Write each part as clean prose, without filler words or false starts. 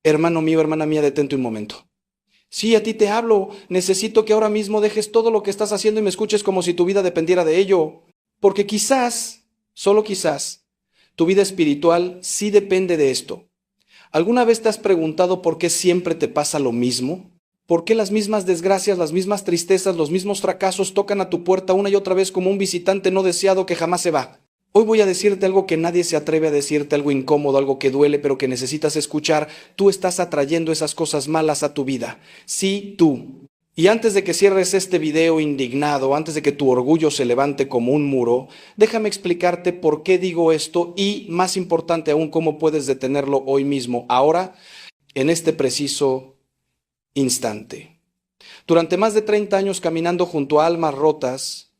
Hermano mío, hermana mía, detente un momento. Sí, a ti te hablo. Necesito que ahora mismo dejes todo lo que estás haciendo y me escuches como si tu vida dependiera de ello. Porque quizás, solo quizás, tu vida espiritual sí depende de esto. ¿Alguna vez te has preguntado por qué siempre te pasa lo mismo? ¿Por qué las mismas desgracias, las mismas tristezas, los mismos fracasos tocan a tu puerta una y otra vez como un visitante no deseado que jamás se va? Hoy voy a decirte algo que nadie se atreve a decirte, algo incómodo, algo que duele, pero que necesitas escuchar. Tú estás atrayendo esas cosas malas a tu vida. Sí, tú. Y antes de que cierres este video indignado, antes de que tu orgullo se levante como un muro, déjame explicarte por qué digo esto y, más importante aún, cómo puedes detenerlo hoy mismo, ahora, en este preciso instante. Durante más de 30 años caminando junto a almas rotas,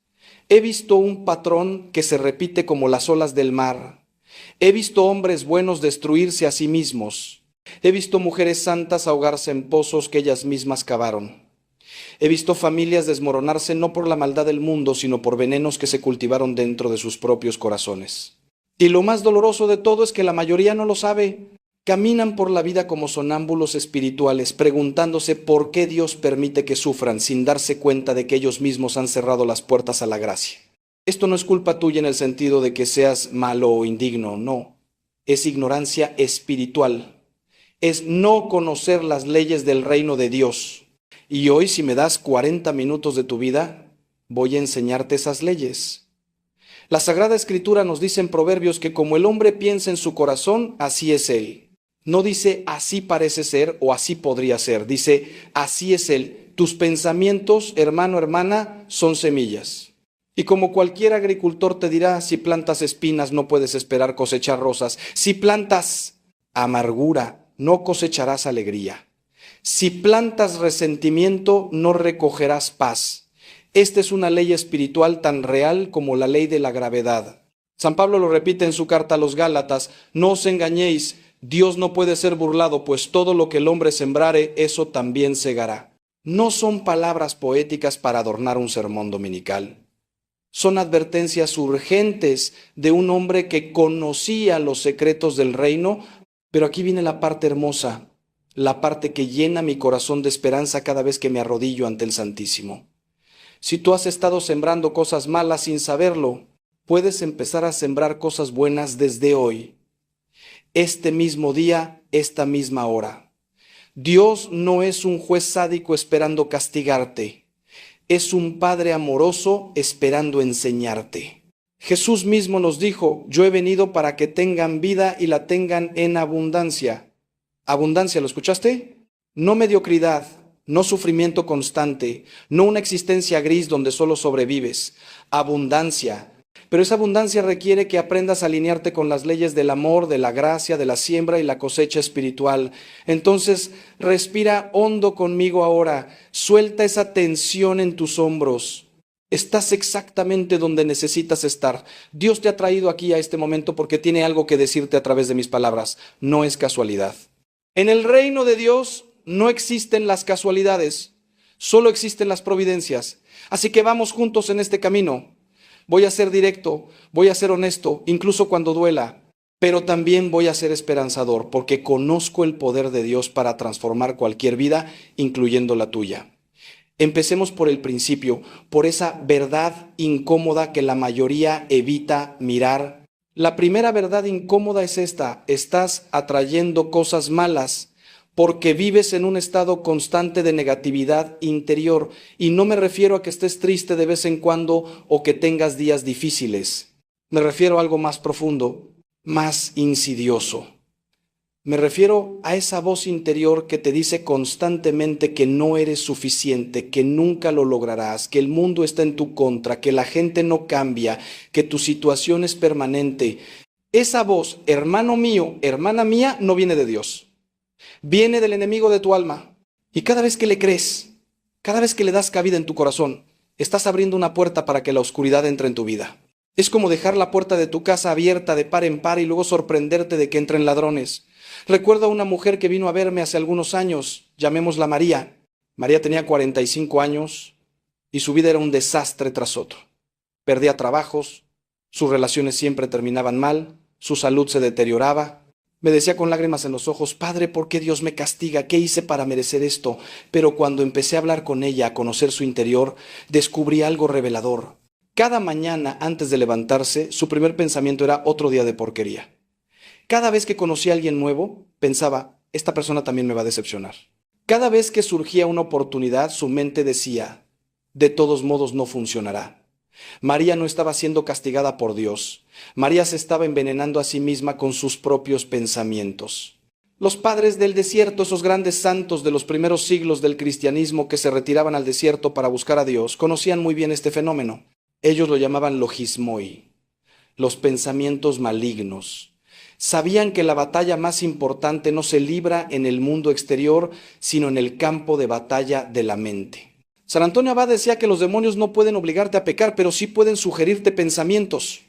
he visto un patrón que se repite como las olas del mar. He visto hombres buenos destruirse a sí mismos. He visto mujeres santas ahogarse en pozos que ellas mismas cavaron. He visto familias desmoronarse no por la maldad del mundo, sino por venenos que se cultivaron dentro de sus propios corazones. Y lo más doloroso de todo es que la mayoría no lo sabe. Caminan por la vida como sonámbulos espirituales, preguntándose por qué Dios permite que sufran sin darse cuenta de que ellos mismos han cerrado las puertas a la gracia. Esto no es culpa tuya en el sentido de que seas malo o indigno, no. Es ignorancia espiritual. Es no conocer las leyes del reino de Dios. Y hoy, si me das 40 minutos de tu vida, voy a enseñarte esas leyes. La Sagrada Escritura nos dice en Proverbios que como el hombre piensa en su corazón, así es él. No dice así parece ser o así podría ser, dice así es él. Tus pensamientos, hermano, hermana, son semillas. Y como cualquier agricultor te dirá, si plantas espinas no puedes esperar cosechar rosas. Si plantas amargura, no cosecharás alegría. Si plantas resentimiento, no recogerás paz. Esta es una ley espiritual tan real como la ley de la gravedad. San Pablo lo repite en su carta a los Gálatas, no os engañéis, Dios no puede ser burlado, pues todo lo que el hombre sembrare, eso también segará. No son palabras poéticas para adornar un sermón dominical. Son advertencias urgentes de un hombre que conocía los secretos del reino, pero aquí viene la parte hermosa, la parte que llena mi corazón de esperanza cada vez que me arrodillo ante el Santísimo. Si tú has estado sembrando cosas malas sin saberlo, puedes empezar a sembrar cosas buenas desde hoy. Este mismo día, esta misma hora. Dios no es un juez sádico esperando castigarte. Es un Padre amoroso esperando enseñarte. Jesús mismo nos dijo, yo he venido para que tengan vida y la tengan en abundancia. Abundancia, ¿lo escuchaste? No mediocridad, no sufrimiento constante, no una existencia gris donde solo sobrevives. Abundancia. Pero esa abundancia requiere que aprendas a alinearte con las leyes del amor, de la gracia, de la siembra y la cosecha espiritual. Entonces, respira hondo conmigo ahora. Suelta esa tensión en tus hombros. Estás exactamente donde necesitas estar. Dios te ha traído aquí a este momento porque tiene algo que decirte a través de mis palabras. No es casualidad. En el reino de Dios no existen las casualidades, solo existen las providencias. Así que vamos juntos en este camino. Voy a ser directo, voy a ser honesto, incluso cuando duela, pero también voy a ser esperanzador, porque conozco el poder de Dios para transformar cualquier vida, incluyendo la tuya. Empecemos por el principio, por esa verdad incómoda que la mayoría evita mirar. La primera verdad incómoda es esta: estás atrayendo cosas malas porque vives en un estado constante de negatividad interior. Y no me refiero a que estés triste de vez en cuando o que tengas días difíciles. Me refiero a algo más profundo, más insidioso. Me refiero a esa voz interior que te dice constantemente que no eres suficiente, que nunca lo lograrás, que el mundo está en tu contra, que la gente no cambia, que tu situación es permanente. Esa voz, hermano mío, hermana mía, no viene de Dios. Viene del enemigo de tu alma. Y cada vez que le crees, cada vez que le das cabida en tu corazón, estás abriendo una puerta para que la oscuridad entre en tu vida. Es como dejar la puerta de tu casa abierta de par en par y luego sorprenderte de que entren ladrones. Recuerdo a una mujer que vino a verme hace algunos años, llamémosla María. María tenía 45 años y su vida era un desastre tras otro. Perdía trabajos, sus relaciones siempre terminaban mal, su salud se deterioraba. Me decía con lágrimas en los ojos, Padre, ¿por qué Dios me castiga? ¿Qué hice para merecer esto? Pero cuando empecé a hablar con ella, a conocer su interior, descubrí algo revelador. Cada mañana antes de levantarse, su primer pensamiento era otro día de porquería. Cada vez que conocía a alguien nuevo, pensaba, esta persona también me va a decepcionar. Cada vez que surgía una oportunidad, su mente decía, de todos modos no funcionará. María no estaba siendo castigada por Dios. María se estaba envenenando a sí misma con sus propios pensamientos. Los padres del desierto, esos grandes santos de los primeros siglos del cristianismo que se retiraban al desierto para buscar a Dios, conocían muy bien este fenómeno. Ellos lo llamaban logismoi, los pensamientos malignos. Sabían que la batalla más importante no se libra en el mundo exterior, sino en el campo de batalla de la mente. San Antonio Abad decía que los demonios no pueden obligarte a pecar, pero sí pueden sugerirte pensamientos.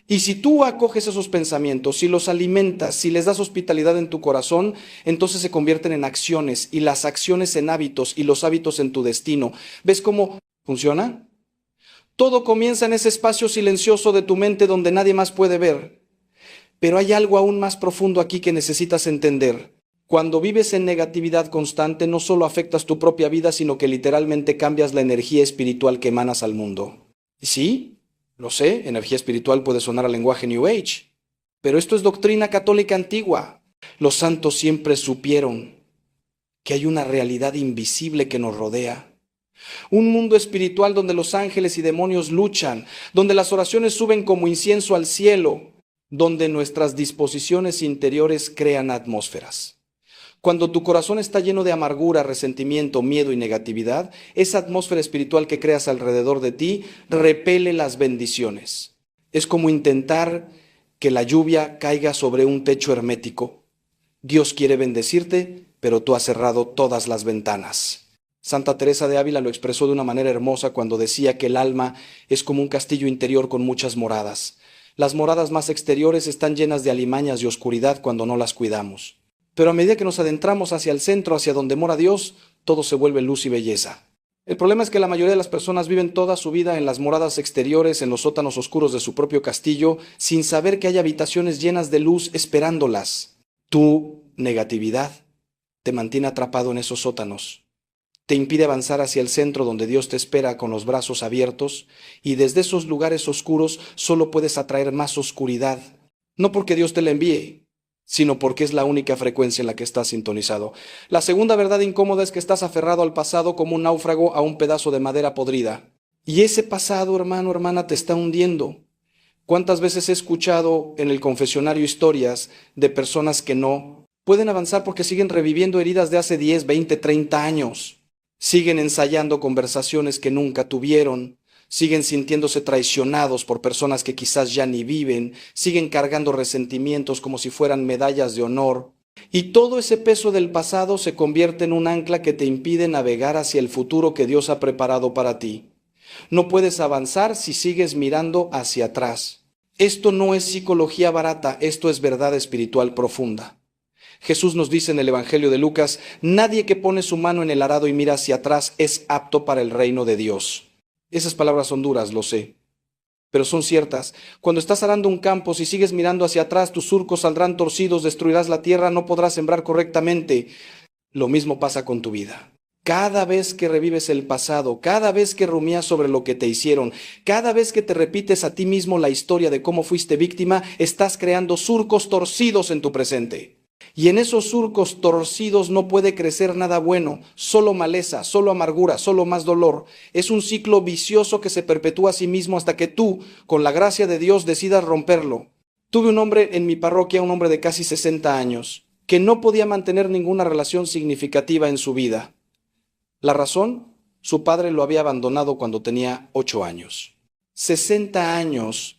Y si tú acoges esos pensamientos, si los alimentas, si les das hospitalidad en tu corazón, entonces se convierten en acciones, y las acciones en hábitos, y los hábitos en tu destino. ¿Ves cómo funciona? Todo comienza en ese espacio silencioso de tu mente donde nadie más puede ver. Pero hay algo aún más profundo aquí que necesitas entender. Cuando vives en negatividad constante, no solo afectas tu propia vida, sino que literalmente cambias la energía espiritual que emanas al mundo. Y sí, lo sé, energía espiritual puede sonar al lenguaje New Age, pero esto es doctrina católica antigua. Los santos siempre supieron que hay una realidad invisible que nos rodea. Un mundo espiritual donde los ángeles y demonios luchan, donde las oraciones suben como incienso al cielo, donde nuestras disposiciones interiores crean atmósferas. Cuando tu corazón está lleno de amargura, resentimiento, miedo y negatividad, esa atmósfera espiritual que creas alrededor de ti repele las bendiciones. Es como intentar que la lluvia caiga sobre un techo hermético. Dios quiere bendecirte, pero tú has cerrado todas las ventanas. Santa Teresa de Ávila lo expresó de una manera hermosa cuando decía que el alma es como un castillo interior con muchas moradas. Las moradas más exteriores están llenas de alimañas y oscuridad cuando no las cuidamos. Pero a medida que nos adentramos hacia el centro, hacia donde mora Dios, todo se vuelve luz y belleza. El problema es que la mayoría de las personas viven toda su vida en las moradas exteriores, en los sótanos oscuros de su propio castillo, sin saber que hay habitaciones llenas de luz esperándolas. Tu negatividad te mantiene atrapado en esos sótanos. Te impide avanzar hacia el centro donde Dios te espera con los brazos abiertos, y desde esos lugares oscuros solo puedes atraer más oscuridad. No porque Dios te la envíe, sino porque es la única frecuencia en la que estás sintonizado. La segunda verdad incómoda es que estás aferrado al pasado como un náufrago a un pedazo de madera podrida. Y ese pasado, hermano, hermana, te está hundiendo. ¿Cuántas veces he escuchado en el confesionario historias de personas que no pueden avanzar porque siguen reviviendo heridas de hace 10, 20, 30 años? Siguen ensayando conversaciones que nunca tuvieron. Siguen sintiéndose traicionados por personas que quizás ya ni viven, siguen cargando resentimientos como si fueran medallas de honor. Y todo ese peso del pasado se convierte en un ancla que te impide navegar hacia el futuro que Dios ha preparado para ti. No puedes avanzar si sigues mirando hacia atrás. Esto no es psicología barata, esto es verdad espiritual profunda. Jesús nos dice en el Evangelio de Lucas, nadie que pone su mano en el arado y mira hacia atrás es apto para el reino de Dios. Esas palabras son duras, lo sé, pero son ciertas. Cuando estás arando un campo, si sigues mirando hacia atrás, tus surcos saldrán torcidos, destruirás la tierra, no podrás sembrar correctamente. Lo mismo pasa con tu vida. Cada vez que revives el pasado, cada vez que rumias sobre lo que te hicieron, cada vez que te repites a ti mismo la historia de cómo fuiste víctima, estás creando surcos torcidos en tu presente. Y en esos surcos torcidos no puede crecer nada bueno, solo maleza, solo amargura, solo más dolor. Es un ciclo vicioso que se perpetúa a sí mismo hasta que tú, con la gracia de Dios, decidas romperlo. Tuve un hombre en mi parroquia, un hombre de casi 60 años, que no podía mantener ninguna relación significativa en su vida. La razón, su padre lo había abandonado cuando tenía 8 años. 60 años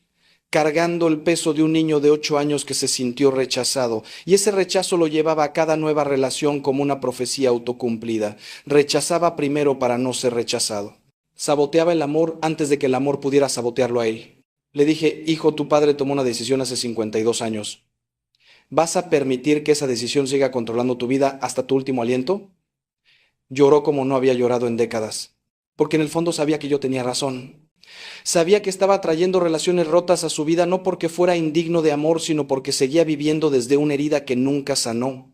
cargando el peso de un niño de 8 años que se sintió rechazado, y ese rechazo lo llevaba a cada nueva relación como una profecía autocumplida. Rechazaba primero para no ser rechazado. Saboteaba el amor antes de que el amor pudiera sabotearlo a él. Le dije, hijo, tu padre tomó una decisión hace 52 años. ¿Vas a permitir que esa decisión siga controlando tu vida hasta tu último aliento? Lloró como no había llorado en décadas, porque en el fondo sabía que yo tenía razón. Sabía que estaba trayendo relaciones rotas a su vida no porque fuera indigno de amor, sino porque seguía viviendo desde una herida que nunca sanó.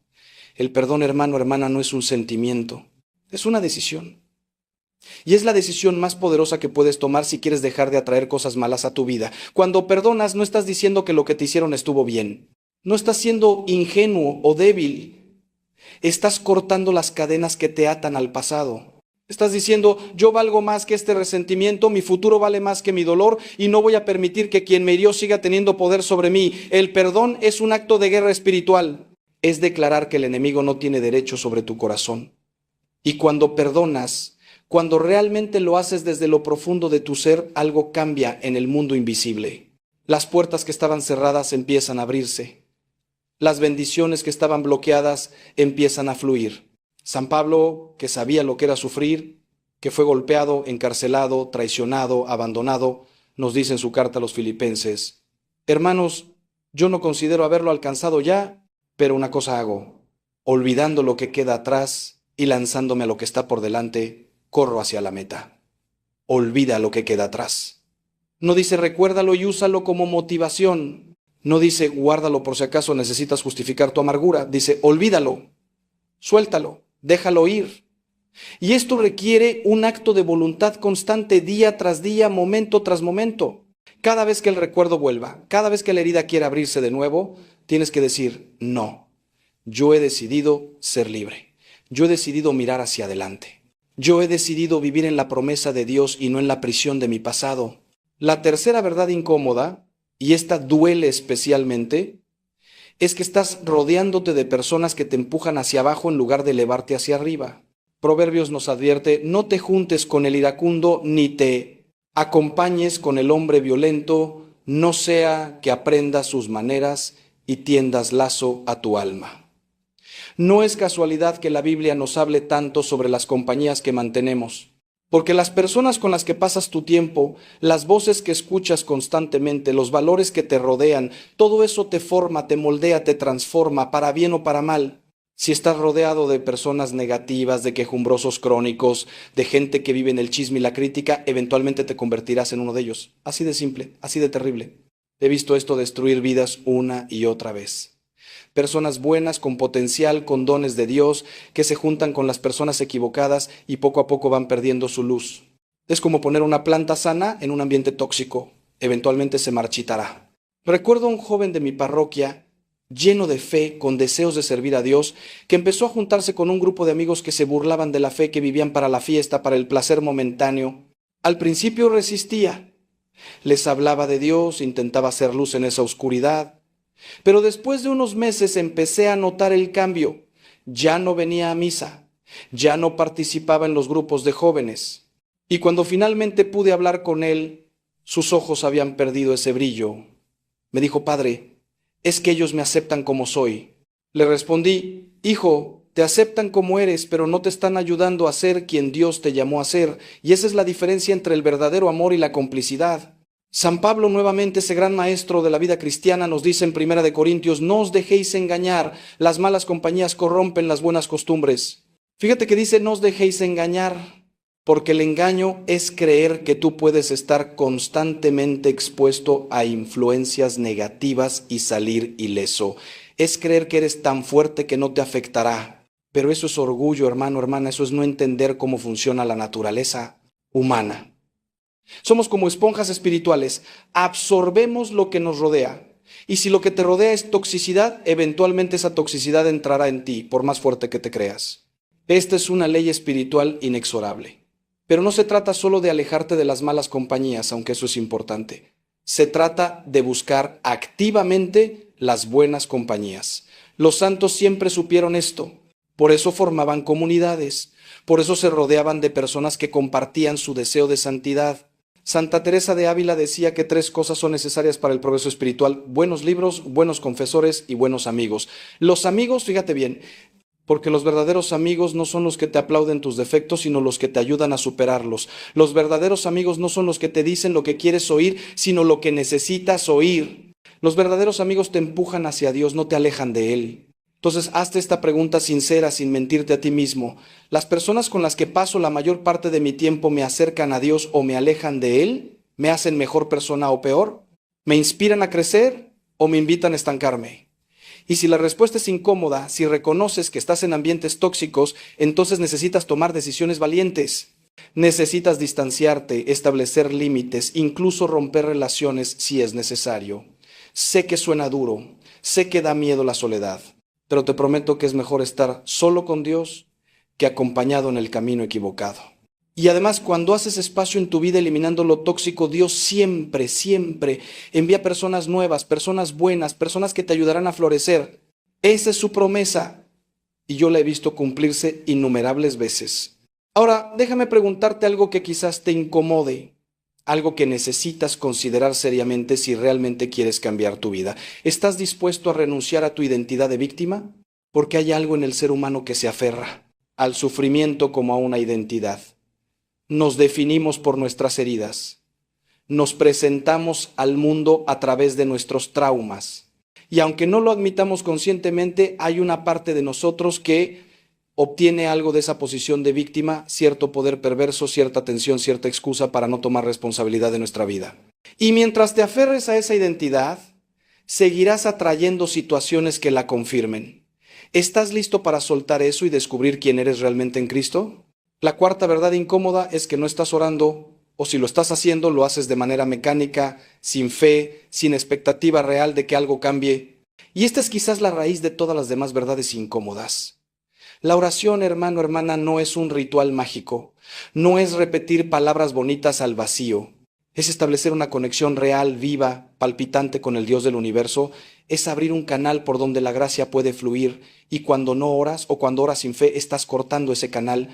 El perdón, hermano, hermana, no es un sentimiento, es una decisión. Y es la decisión más poderosa que puedes tomar si quieres dejar de atraer cosas malas a tu vida. Cuando perdonas, no estás diciendo que lo que te hicieron estuvo bien. No estás siendo ingenuo o débil. Estás cortando las cadenas que te atan al pasado. Estás diciendo, yo valgo más que este resentimiento, mi futuro vale más que mi dolor y no voy a permitir que quien me hirió siga teniendo poder sobre mí. El perdón es un acto de guerra espiritual. Es declarar que el enemigo no tiene derecho sobre tu corazón. Y cuando perdonas, cuando realmente lo haces desde lo profundo de tu ser, algo cambia en el mundo invisible. Las puertas que estaban cerradas empiezan a abrirse. Las bendiciones que estaban bloqueadas empiezan a fluir. San Pablo, que sabía lo que era sufrir, que fue golpeado, encarcelado, traicionado, abandonado, nos dice en su carta a los Filipenses: hermanos, yo no considero haberlo alcanzado ya, pero una cosa hago, olvidando lo que queda atrás y lanzándome a lo que está por delante, corro hacia la meta. Olvida lo que queda atrás. No dice recuérdalo y úsalo como motivación. No dice guárdalo por si acaso necesitas justificar tu amargura. Dice olvídalo, suéltalo, déjalo ir. Y esto requiere un acto de voluntad constante día tras día, momento tras momento. Cada vez que el recuerdo vuelva, cada vez que la herida quiera abrirse de nuevo, tienes que decir no. Yo he decidido ser libre. Yo he decidido mirar hacia adelante. Yo he decidido vivir en la promesa de Dios y no en la prisión de mi pasado. La tercera verdad incómoda, y esta duele especialmente, es que estás rodeándote de personas que te empujan hacia abajo en lugar de elevarte hacia arriba. Proverbios nos advierte, no te juntes con el iracundo ni te acompañes con el hombre violento, no sea que aprendas sus maneras y tiendas lazo a tu alma. No es casualidad que la Biblia nos hable tanto sobre las compañías que mantenemos, porque las personas con las que pasas tu tiempo, las voces que escuchas constantemente, los valores que te rodean, todo eso te forma, te moldea, te transforma, para bien o para mal. Si estás rodeado de personas negativas, de quejumbrosos crónicos, de gente que vive en el chisme y la crítica, eventualmente te convertirás en uno de ellos. Así de simple, así de terrible. He visto esto destruir vidas una y otra vez. Personas buenas, con potencial, con dones de Dios, que se juntan con las personas equivocadas y poco a poco van perdiendo su luz. Es como poner una planta sana en un ambiente tóxico. Eventualmente se marchitará. Recuerdo a un joven de mi parroquia, lleno de fe, con deseos de servir a Dios, que empezó a juntarse con un grupo de amigos que se burlaban de la fe, que vivían para la fiesta, para el placer momentáneo. Al principio resistía. Les hablaba de Dios, intentaba hacer luz en esa oscuridad. Pero después de unos meses empecé a notar el cambio. Ya no venía a misa, ya no participaba en los grupos de jóvenes. Y cuando finalmente pude hablar con él, sus ojos habían perdido ese brillo. Me dijo, padre, es que ellos me aceptan como soy. Le respondí, hijo, te aceptan como eres, pero no te están ayudando a ser quien Dios te llamó a ser. Y esa es la diferencia entre el verdadero amor y la complicidad. San Pablo, nuevamente ese gran maestro de la vida cristiana, nos dice en 1 Corintios, no os dejéis engañar, las malas compañías corrompen las buenas costumbres. Fíjate que dice, no os dejéis engañar, porque el engaño es creer que tú puedes estar constantemente expuesto a influencias negativas y salir ileso. Es creer que eres tan fuerte que no te afectará. Pero eso es orgullo, hermano, hermana, eso es no entender cómo funciona la naturaleza humana. Somos como esponjas espirituales, absorbemos lo que nos rodea. Y si lo que te rodea es toxicidad, eventualmente esa toxicidad entrará en ti, por más fuerte que te creas. Esta es una ley espiritual inexorable. Pero no se trata solo de alejarte de las malas compañías, aunque eso es importante. Se trata de buscar activamente las buenas compañías. Los santos siempre supieron esto. Por eso formaban comunidades. Por eso se rodeaban de personas que compartían su deseo de santidad. Santa Teresa de Ávila decía que 3 cosas son necesarias para el progreso espiritual: buenos libros, buenos confesores y buenos amigos. Los amigos, fíjate bien, porque los verdaderos amigos no son los que te aplauden tus defectos, sino los que te ayudan a superarlos. Los verdaderos amigos no son los que te dicen lo que quieres oír, sino lo que necesitas oír. Los verdaderos amigos te empujan hacia Dios, no te alejan de Él. Entonces, hazte esta pregunta sincera, sin mentirte a ti mismo. ¿Las personas con las que paso la mayor parte de mi tiempo me acercan a Dios o me alejan de Él? ¿Me hacen mejor persona o peor? ¿Me inspiran a crecer o me invitan a estancarme? Y si la respuesta es incómoda, si reconoces que estás en ambientes tóxicos, entonces necesitas tomar decisiones valientes. Necesitas distanciarte, establecer límites, incluso romper relaciones si es necesario. Sé que suena duro, sé que da miedo la soledad, pero te prometo que es mejor estar solo con Dios que acompañado en el camino equivocado. Y además, cuando haces espacio en tu vida eliminando lo tóxico, Dios siempre, siempre envía personas nuevas, personas buenas, personas que te ayudarán a florecer. Esa es su promesa y yo la he visto cumplirse innumerables veces. Ahora, déjame preguntarte algo que quizás te incomode, algo que necesitas considerar seriamente si realmente quieres cambiar tu vida. ¿Estás dispuesto a renunciar a tu identidad de víctima? Porque hay algo en el ser humano que se aferra al sufrimiento como a una identidad. Nos definimos por nuestras heridas. Nos presentamos al mundo a través de nuestros traumas. Y aunque no lo admitamos conscientemente, hay una parte de nosotros que obtiene algo de esa posición de víctima, cierto poder perverso, cierta tensión, cierta excusa para no tomar responsabilidad de nuestra vida. Y mientras te aferres a esa identidad, seguirás atrayendo situaciones que la confirmen. ¿Estás listo para soltar eso y descubrir quién eres realmente en Cristo? La cuarta verdad incómoda es que no estás orando, o si lo estás haciendo, lo haces de manera mecánica, sin fe, sin expectativa real de que algo cambie. Y esta es quizás la raíz de todas las demás verdades incómodas. La oración, hermano, hermana, no es un ritual mágico, no es repetir palabras bonitas al vacío, es establecer una conexión real, viva, palpitante con el Dios del universo, es abrir un canal por donde la gracia puede fluir, y cuando no oras o cuando oras sin fe, estás cortando ese canal.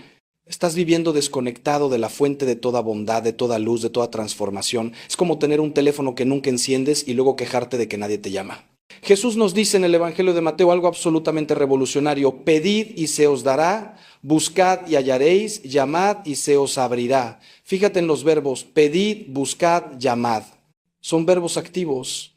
Estás viviendo desconectado de la fuente de toda bondad, de toda luz, de toda transformación. Es como tener un teléfono que nunca enciendes y luego quejarte de que nadie te llama. Jesús nos dice en el Evangelio de Mateo algo absolutamente revolucionario: pedid y se os dará, buscad y hallaréis, llamad y se os abrirá. Fíjate en los verbos: pedid, buscad, llamad. Son verbos activos.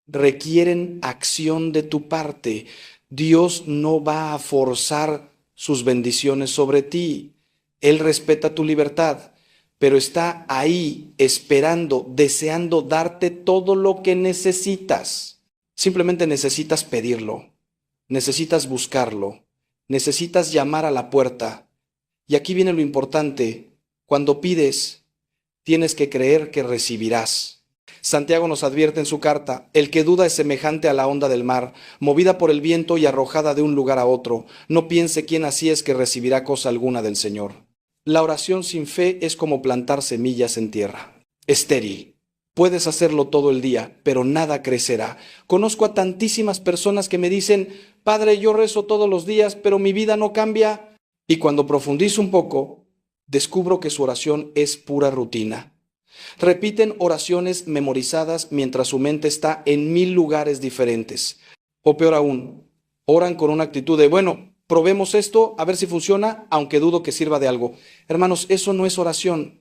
Requieren acción de tu parte. Dios no va a forzar sus bendiciones sobre ti. Él respeta tu libertad, pero está ahí esperando, deseando darte todo lo que necesitas. Simplemente necesitas pedirlo, necesitas buscarlo, necesitas llamar a la puerta. Y aquí viene lo importante: cuando pides, tienes que creer que recibirás. Santiago nos advierte en su carta: el que duda es semejante a la onda del mar, movida por el viento y arrojada de un lugar a otro. No piense quien así es que recibirá cosa alguna del Señor. La oración sin fe es como plantar semillas en tierra, estéril. Puedes hacerlo todo el día, pero nada crecerá. Conozco a tantísimas personas que me dicen: Padre, yo rezo todos los días, pero mi vida no cambia. Y cuando profundizo un poco, descubro que su oración es pura rutina. Repiten oraciones memorizadas mientras su mente está en 1000 lugares diferentes. O peor aún, oran con una actitud de: bueno, probemos esto, a ver si funciona, aunque dudo que sirva de algo. Hermanos, eso no es oración.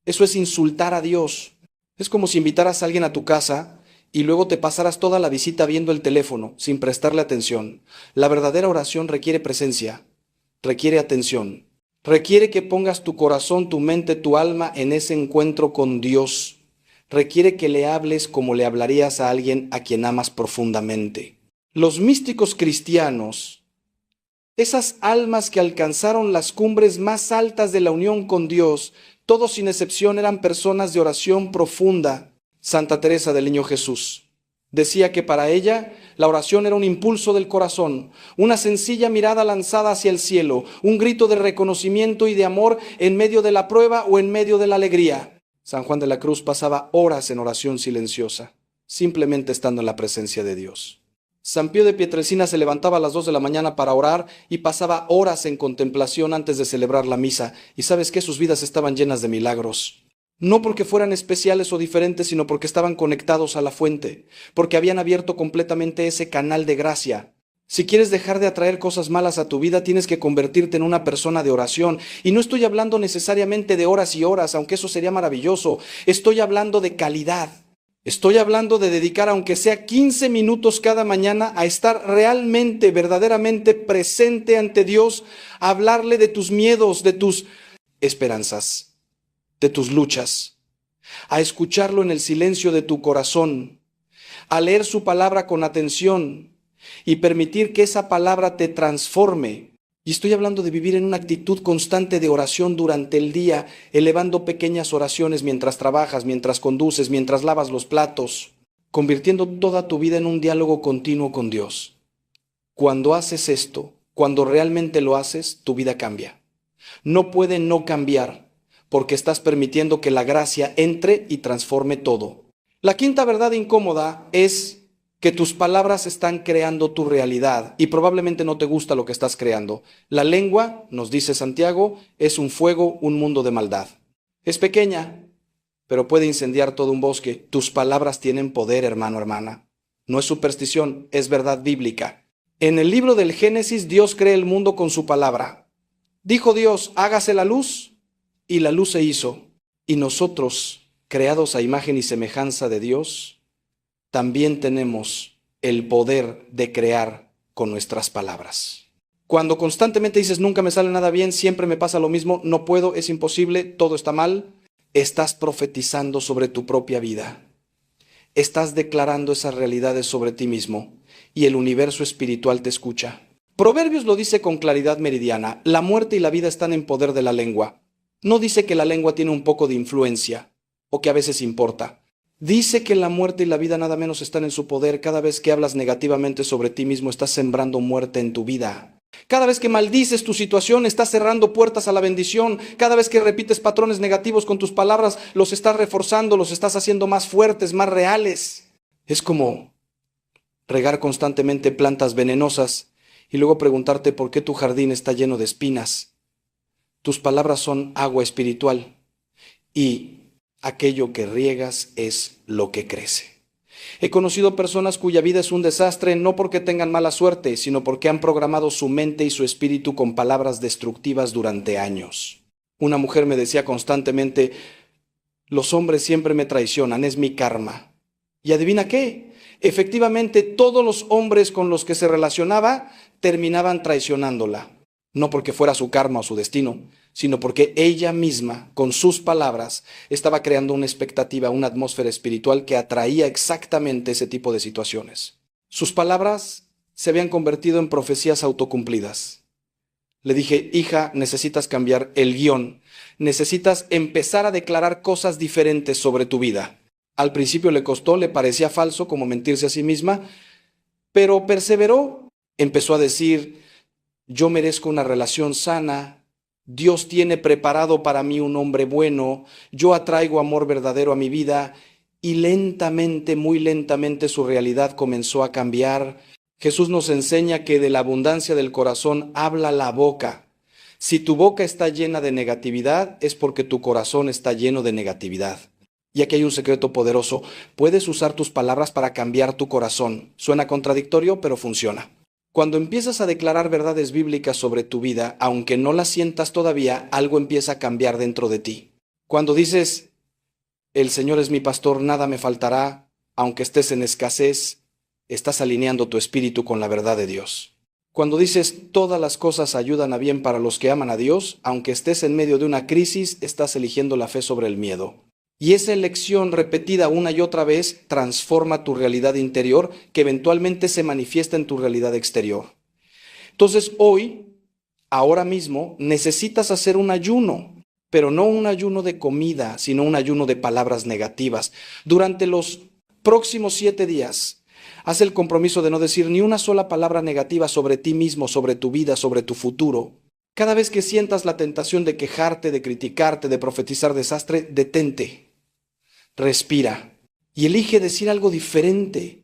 Eso es insultar a Dios. Es como si invitaras a alguien a tu casa y luego te pasaras toda la visita viendo el teléfono, sin prestarle atención. La verdadera oración requiere presencia, requiere atención. Requiere que pongas tu corazón, tu mente, tu alma en ese encuentro con Dios. Requiere que le hables como le hablarías a alguien a quien amas profundamente. Los místicos cristianos, esas almas que alcanzaron las cumbres más altas de la unión con Dios, todos sin excepción eran personas de oración profunda. Santa Teresa del Niño Jesús decía que para ella la oración era un impulso del corazón, una sencilla mirada lanzada hacia el cielo, un grito de reconocimiento y de amor en medio de la prueba o en medio de la alegría. San Juan de la Cruz pasaba horas en oración silenciosa, simplemente estando en la presencia de Dios. San Pío de Pietrelcina se levantaba a las 2 de la mañana para orar y pasaba horas en contemplación antes de celebrar la misa. Y sabes que sus vidas estaban llenas de milagros. No porque fueran especiales o diferentes, sino porque estaban conectados a la fuente, porque habían abierto completamente ese canal de gracia. Si quieres dejar de atraer cosas malas a tu vida, tienes que convertirte en una persona de oración. Y no estoy hablando necesariamente de horas y horas, aunque eso sería maravilloso. Estoy hablando de calidad. Estoy hablando de dedicar aunque sea 15 minutos cada mañana a estar realmente, verdaderamente presente ante Dios, a hablarle de tus miedos, de tus esperanzas, de tus luchas. a escucharlo en el silencio de tu corazón, a leer su palabra con atención y permitir que esa palabra te transforme. Y estoy hablando de vivir en una actitud constante de oración durante el día, elevando pequeñas oraciones mientras trabajas, mientras conduces, mientras lavas los platos, convirtiendo toda tu vida en un diálogo continuo con Dios. Cuando haces esto, cuando realmente lo haces, tu vida cambia. No puede no cambiar, porque estás permitiendo que la gracia entre y transforme todo. La quinta verdad incómoda es que tus palabras están creando tu realidad y probablemente no te gusta lo que estás creando. La lengua, nos dice Santiago, es un fuego, un mundo de maldad. Es pequeña, pero puede incendiar todo un bosque. Tus palabras tienen poder, hermano, hermana. No es superstición, es verdad bíblica. En el libro del Génesis, Dios crea el mundo con su palabra. Dijo Dios, hágase la luz, y la luz se hizo. Y nosotros, creados a imagen y semejanza de Dios, también tenemos el poder de crear con nuestras palabras. Cuando constantemente dices, nunca me sale nada bien, siempre me pasa lo mismo, no puedo, es imposible, todo está mal, estás profetizando sobre tu propia vida. Estás declarando esas realidades sobre ti mismo y el universo espiritual te escucha. Proverbios lo dice con claridad meridiana, la muerte y la vida están en poder de la lengua. No dice que la lengua tiene un poco de influencia o que a veces importa. Dice que la muerte y la vida nada menos están en su poder. Cada vez que hablas negativamente sobre ti mismo, estás sembrando muerte en tu vida. Cada vez que maldices tu situación, estás cerrando puertas a la bendición. Cada vez que repites patrones negativos con tus palabras, los estás reforzando, los estás haciendo más fuertes, más reales. Es como regar constantemente plantas venenosas y luego preguntarte por qué tu jardín está lleno de espinas. Tus palabras son agua espiritual y aquello que riegas es lo que crece. He conocido personas cuya vida es un desastre no porque tengan mala suerte, sino porque han programado su mente y su espíritu con palabras destructivas durante años. Una mujer me decía constantemente, los hombres siempre me traicionan, es mi karma. ¿Y adivina qué? Efectivamente, todos los hombres con los que se relacionaba terminaban traicionándola. No porque fuera su karma o su destino, sino porque ella misma, con sus palabras, estaba creando una expectativa, una atmósfera espiritual que atraía exactamente ese tipo de situaciones. Sus palabras se habían convertido en profecías autocumplidas. Le dije, hija, necesitas cambiar el guión, necesitas empezar a declarar cosas diferentes sobre tu vida. Al principio le costó, le parecía falso, como mentirse a sí misma, pero perseveró. Empezó a decir, yo merezco una relación sana, Dios tiene preparado para mí un hombre bueno, yo atraigo amor verdadero a mi vida, y lentamente, muy lentamente su realidad comenzó a cambiar. Jesús nos enseña que de la abundancia del corazón habla la boca. Si tu boca está llena de negatividad, es porque tu corazón está lleno de negatividad. Y aquí hay un secreto poderoso. Puedes usar tus palabras para cambiar tu corazón. Suena contradictorio, pero funciona. Cuando empiezas a declarar verdades bíblicas sobre tu vida, aunque no las sientas todavía, algo empieza a cambiar dentro de ti. Cuando dices, el Señor es mi pastor, nada me faltará, aunque estés en escasez, estás alineando tu espíritu con la verdad de Dios. Cuando dices, todas las cosas ayudan a bien para los que aman a Dios, aunque estés en medio de una crisis, estás eligiendo la fe sobre el miedo. Y esa elección repetida una y otra vez transforma tu realidad interior, que eventualmente se manifiesta en tu realidad exterior. Entonces hoy, ahora mismo, necesitas hacer un ayuno, pero no un ayuno de comida, sino un ayuno de palabras negativas. Durante los próximos 7 días, haz el compromiso de no decir ni una sola palabra negativa sobre ti mismo, sobre tu vida, sobre tu futuro. Cada vez que sientas la tentación de quejarte, de criticarte, de profetizar desastre, detente. Respira y elige decir algo diferente,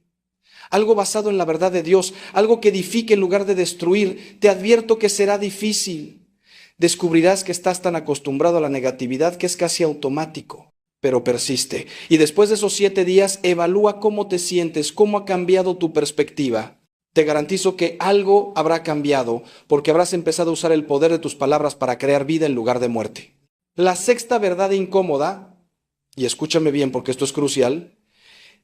algo basado en la verdad de Dios, algo que edifique en lugar de destruir. Te advierto que será difícil. Descubrirás que estás tan acostumbrado a la negatividad que es casi automático, pero persiste. Y después de esos 7 días, evalúa cómo te sientes, cómo ha cambiado tu perspectiva. Te garantizo que algo habrá cambiado, porque habrás empezado a usar el poder de tus palabras para crear vida en lugar de muerte. La sexta verdad incómoda, y escúchame bien porque esto es crucial,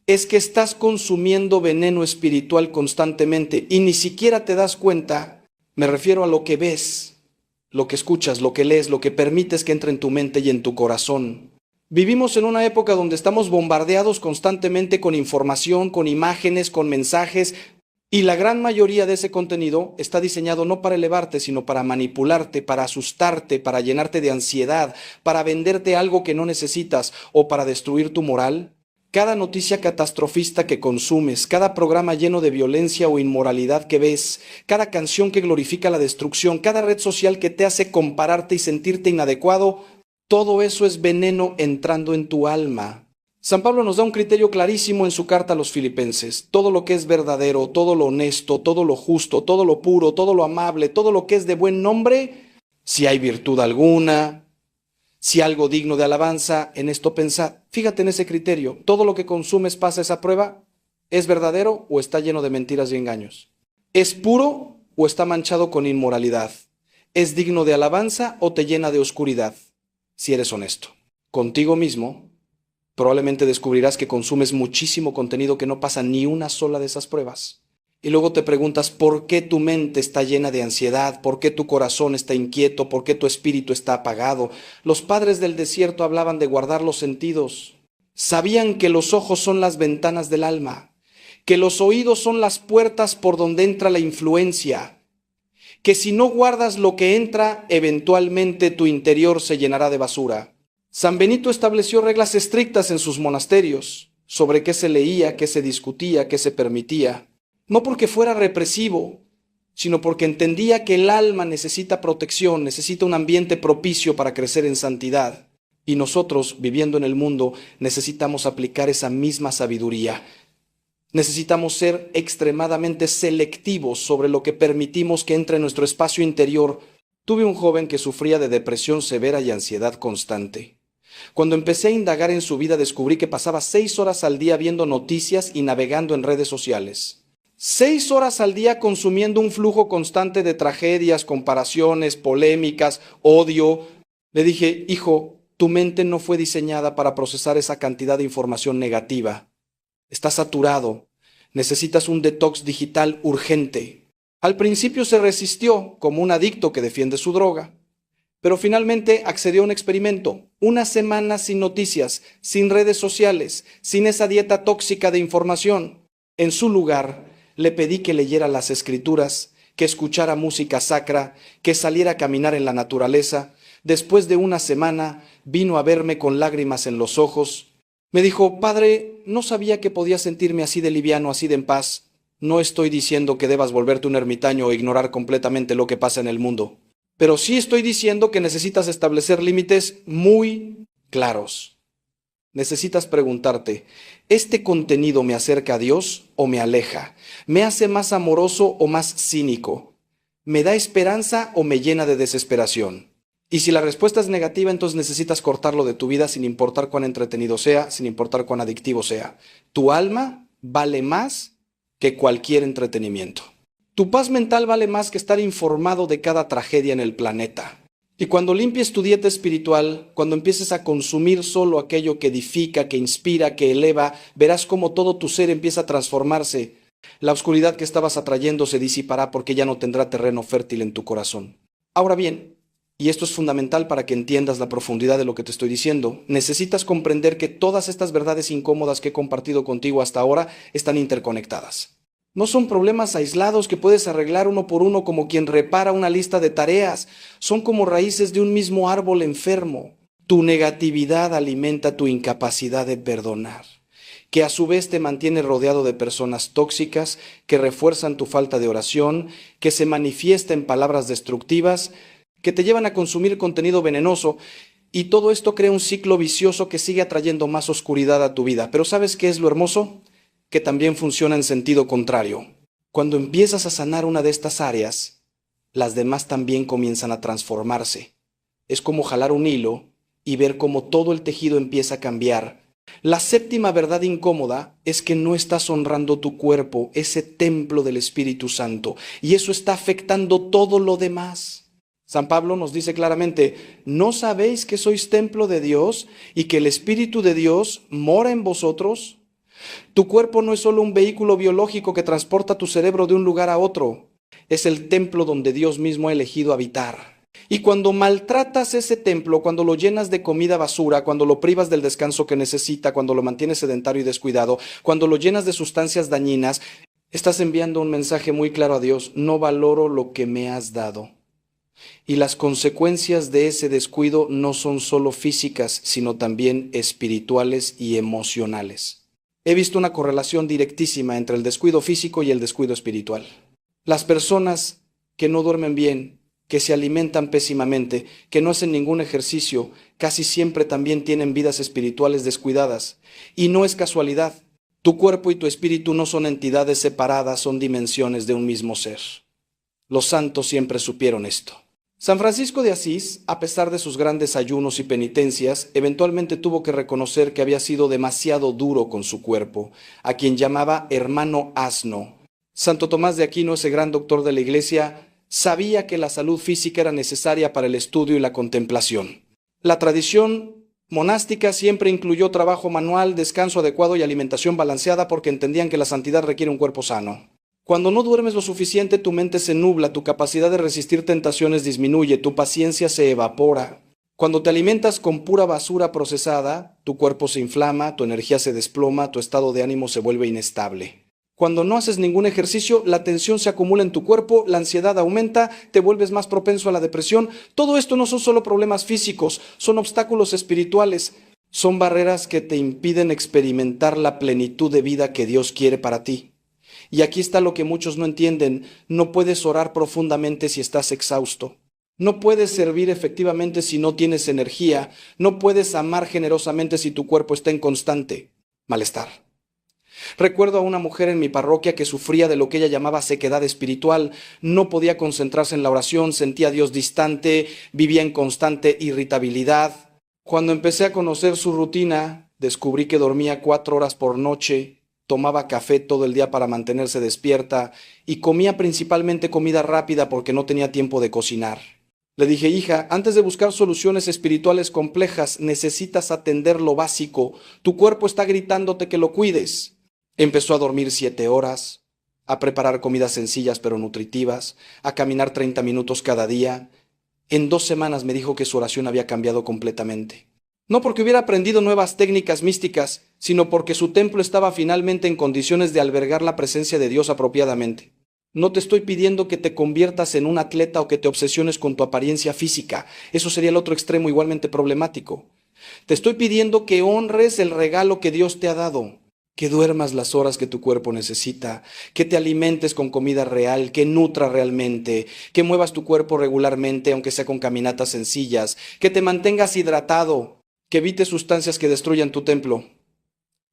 es que estás consumiendo veneno espiritual constantemente y ni siquiera te das cuenta. Me refiero a lo que ves, lo que escuchas, lo que lees, lo que permites que entre en tu mente y en tu corazón. Vivimos en una época donde estamos bombardeados constantemente con información, con imágenes, con mensajes, y la gran mayoría de ese contenido está diseñado no para elevarte, sino para manipularte, para asustarte, para llenarte de ansiedad, para venderte algo que no necesitas o para destruir tu moral. Cada noticia catastrofista que consumes, cada programa lleno de violencia o inmoralidad que ves, cada canción que glorifica la destrucción, cada red social que te hace compararte y sentirte inadecuado, todo eso es veneno entrando en tu alma. San Pablo nos da un criterio clarísimo en su carta a los Filipenses. Todo lo que es verdadero, todo lo honesto, todo lo justo, todo lo puro, todo lo amable, todo lo que es de buen nombre, si hay virtud alguna, si algo digno de alabanza, en esto pensad. Fíjate en ese criterio. ¿Todo lo que consumes pasa esa prueba? ¿Es verdadero o está lleno de mentiras y engaños? ¿Es puro o está manchado con inmoralidad? ¿Es digno de alabanza o te llena de oscuridad? Si eres honesto contigo mismo, probablemente descubrirás que consumes muchísimo contenido que no pasa ni una sola de esas pruebas. Y luego te preguntas por qué tu mente está llena de ansiedad, por qué tu corazón está inquieto, por qué tu espíritu está apagado. Los padres del desierto hablaban de guardar los sentidos. Sabían que los ojos son las ventanas del alma, que los oídos son las puertas por donde entra la influencia, que si no guardas lo que entra, eventualmente tu interior se llenará de basura. San Benito estableció reglas estrictas en sus monasterios sobre qué se leía, qué se discutía, qué se permitía. No porque fuera represivo, sino porque entendía que el alma necesita protección, necesita un ambiente propicio para crecer en santidad. Y nosotros, viviendo en el mundo, necesitamos aplicar esa misma sabiduría. Necesitamos ser extremadamente selectivos sobre lo que permitimos que entre en nuestro espacio interior. Tuve un joven que sufría de depresión severa y ansiedad constante. Cuando empecé a indagar en su vida, descubrí que pasaba 6 horas al día viendo noticias y navegando en redes sociales. 6 horas al día consumiendo un flujo constante de tragedias, comparaciones, polémicas, odio. Le dije, hijo, tu mente no fue diseñada para procesar esa cantidad de información negativa. Estás saturado. Necesitas un detox digital urgente. Al principio se resistió, como un adicto que defiende su droga. Pero finalmente accedió a un experimento. Una semana sin noticias, sin redes sociales, sin esa dieta tóxica de información. En su lugar, le pedí que leyera las escrituras, que escuchara música sacra, que saliera a caminar en la naturaleza. Después de una semana, vino a verme con lágrimas en los ojos. Me dijo, padre, no sabía que podía sentirme así de liviano, así de en paz. No estoy diciendo que debas volverte un ermitaño o ignorar completamente lo que pasa en el mundo. Pero sí estoy diciendo que necesitas establecer límites muy claros. Necesitas preguntarte, ¿este contenido me acerca a Dios o me aleja? ¿Me hace más amoroso o más cínico? ¿Me da esperanza o me llena de desesperación? Y si la respuesta es negativa, entonces necesitas cortarlo de tu vida sin importar cuán entretenido sea, sin importar cuán adictivo sea. Tu alma vale más que cualquier entretenimiento. Tu paz mental vale más que estar informado de cada tragedia en el planeta. Y cuando limpies tu dieta espiritual, cuando empieces a consumir solo aquello que edifica, que inspira, que eleva, verás cómo todo tu ser empieza a transformarse. La oscuridad que estabas atrayendo se disipará porque ya no tendrá terreno fértil en tu corazón. Ahora bien, y esto es fundamental para que entiendas la profundidad de lo que te estoy diciendo, necesitas comprender que todas estas verdades incómodas que he compartido contigo hasta ahora están interconectadas. No son problemas aislados que puedes arreglar uno por uno como quien repara una lista de tareas. Son como raíces de un mismo árbol enfermo. Tu negatividad alimenta tu incapacidad de perdonar, que a su vez te mantiene rodeado de personas tóxicas que refuerzan tu falta de oración, que se manifiesta en palabras destructivas, que te llevan a consumir contenido venenoso, y todo esto crea un ciclo vicioso que sigue atrayendo más oscuridad a tu vida. Pero ¿sabes qué es lo hermoso? Que también funciona en sentido contrario. Cuando empiezas a sanar una de estas áreas, las demás también comienzan a transformarse. Es como jalar un hilo y ver cómo todo el tejido empieza a cambiar. La séptima verdad incómoda es que no estás honrando tu cuerpo, ese templo del Espíritu Santo, y eso está afectando todo lo demás. San Pablo nos dice claramente, ¿no sabéis que sois templo de Dios y que el Espíritu de Dios mora en vosotros? Tu cuerpo no es solo un vehículo biológico que transporta tu cerebro de un lugar a otro. Es el templo donde Dios mismo ha elegido habitar. Y cuando maltratas ese templo, cuando lo llenas de comida basura, cuando lo privas del descanso que necesita, cuando lo mantienes sedentario y descuidado, cuando lo llenas de sustancias dañinas, estás enviando un mensaje muy claro a Dios: no valoro lo que me has dado. Y las consecuencias de ese descuido no son solo físicas, sino también espirituales y emocionales. He visto una correlación directísima entre el descuido físico y el descuido espiritual. Las personas que no duermen bien, que se alimentan pésimamente, que no hacen ningún ejercicio, casi siempre también tienen vidas espirituales descuidadas. Y no es casualidad. Tu cuerpo y tu espíritu no son entidades separadas, son dimensiones de un mismo ser. Los santos siempre supieron esto. San Francisco de Asís, a pesar de sus grandes ayunos y penitencias, eventualmente tuvo que reconocer que había sido demasiado duro con su cuerpo, a quien llamaba hermano asno. Santo Tomás de Aquino, ese gran doctor de la Iglesia, sabía que la salud física era necesaria para el estudio y la contemplación. La tradición monástica siempre incluyó trabajo manual, descanso adecuado y alimentación balanceada, porque entendían que la santidad requiere un cuerpo sano. Cuando no duermes lo suficiente, tu mente se nubla, tu capacidad de resistir tentaciones disminuye, tu paciencia se evapora. Cuando te alimentas con pura basura procesada, tu cuerpo se inflama, tu energía se desploma, tu estado de ánimo se vuelve inestable. Cuando no haces ningún ejercicio, la tensión se acumula en tu cuerpo, la ansiedad aumenta, te vuelves más propenso a la depresión. Todo esto no son solo problemas físicos, son obstáculos espirituales, son barreras que te impiden experimentar la plenitud de vida que Dios quiere para ti. Y aquí está lo que muchos no entienden: no puedes orar profundamente si estás exhausto. No puedes servir efectivamente si no tienes energía. No puedes amar generosamente si tu cuerpo está en constante malestar. Recuerdo a una mujer en mi parroquia que sufría de lo que ella llamaba sequedad espiritual. No podía concentrarse en la oración, sentía a Dios distante, vivía en constante irritabilidad. Cuando empecé a conocer su rutina, descubrí que dormía 4 horas por noche, tomaba café todo el día para mantenerse despierta y comía principalmente comida rápida porque no tenía tiempo de cocinar. Le dije: hija, antes de buscar soluciones espirituales complejas, necesitas atender lo básico. Tu cuerpo está gritándote que lo cuides. Empezó a dormir 7 horas, a preparar comidas sencillas pero nutritivas, a caminar 30 minutos cada día. En 2 semanas me dijo que su oración había cambiado completamente. No porque hubiera aprendido nuevas técnicas místicas, sino porque su templo estaba finalmente en condiciones de albergar la presencia de Dios apropiadamente. No te estoy pidiendo que te conviertas en un atleta o que te obsesiones con tu apariencia física. Eso sería el otro extremo igualmente problemático. Te estoy pidiendo que honres el regalo que Dios te ha dado, que duermas las horas que tu cuerpo necesita, que te alimentes con comida real, que nutra realmente, que muevas tu cuerpo regularmente, aunque sea con caminatas sencillas, que te mantengas hidratado, que evites sustancias que destruyan tu templo.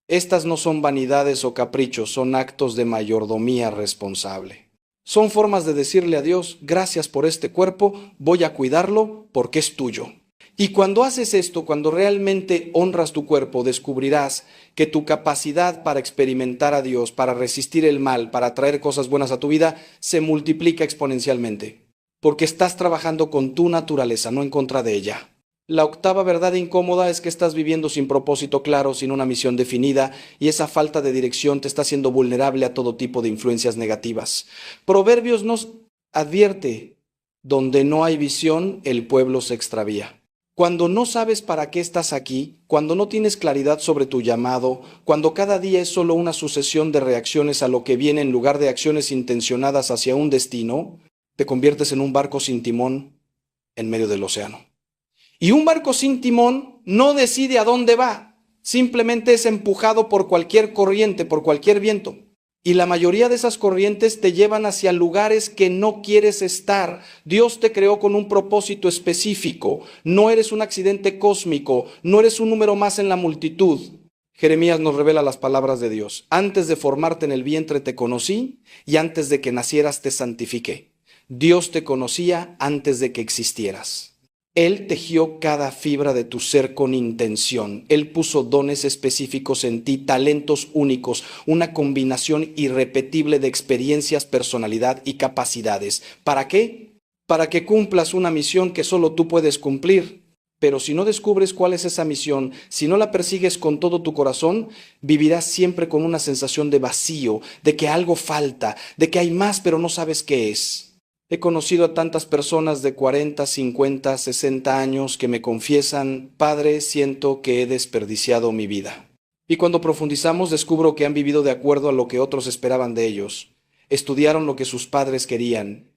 Estas no son vanidades o caprichos, son actos de mayordomía responsable. Son formas de decirle a Dios: gracias por este cuerpo, voy a cuidarlo porque es tuyo. Y cuando haces esto, cuando realmente honras tu cuerpo, descubrirás que tu capacidad para experimentar a Dios, para resistir el mal, para traer cosas buenas a tu vida, se multiplica exponencialmente. Porque estás trabajando con tu naturaleza, no en contra de ella. La octava verdad incómoda es que estás viviendo sin propósito claro, sin una misión definida, y esa falta de dirección te está haciendo vulnerable a todo tipo de influencias negativas. Proverbios nos advierte: donde no hay visión, el pueblo se extravía. Cuando no sabes para qué estás aquí, cuando no tienes claridad sobre tu llamado, cuando cada día es solo una sucesión de reacciones a lo que viene en lugar de acciones intencionadas hacia un destino, te conviertes en un barco sin timón en medio del océano. Y un barco sin timón no decide a dónde va, simplemente es empujado por cualquier corriente, por cualquier viento. Y la mayoría de esas corrientes te llevan hacia lugares que no quieres estar. Dios te creó con un propósito específico. No eres un accidente cósmico, no eres un número más en la multitud. Jeremías nos revela las palabras de Dios: antes de formarte en el vientre te conocí, y antes de que nacieras te santifiqué. Dios te conocía antes de que existieras. Él tejió cada fibra de tu ser con intención. Él puso dones específicos en ti, talentos únicos, una combinación irrepetible de experiencias, personalidad y capacidades. ¿Para qué? Para que cumplas una misión que solo tú puedes cumplir. Pero si no descubres cuál es esa misión, si no la persigues con todo tu corazón, vivirás siempre con una sensación de vacío, de que algo falta, de que hay más pero no sabes qué es. He conocido a tantas personas de 40, 50, 60 años que me confiesan, Padre, siento que he desperdiciado mi vida. Y cuando profundizamos descubro que han vivido de acuerdo a lo que otros esperaban de ellos. Estudiaron lo que sus padres querían.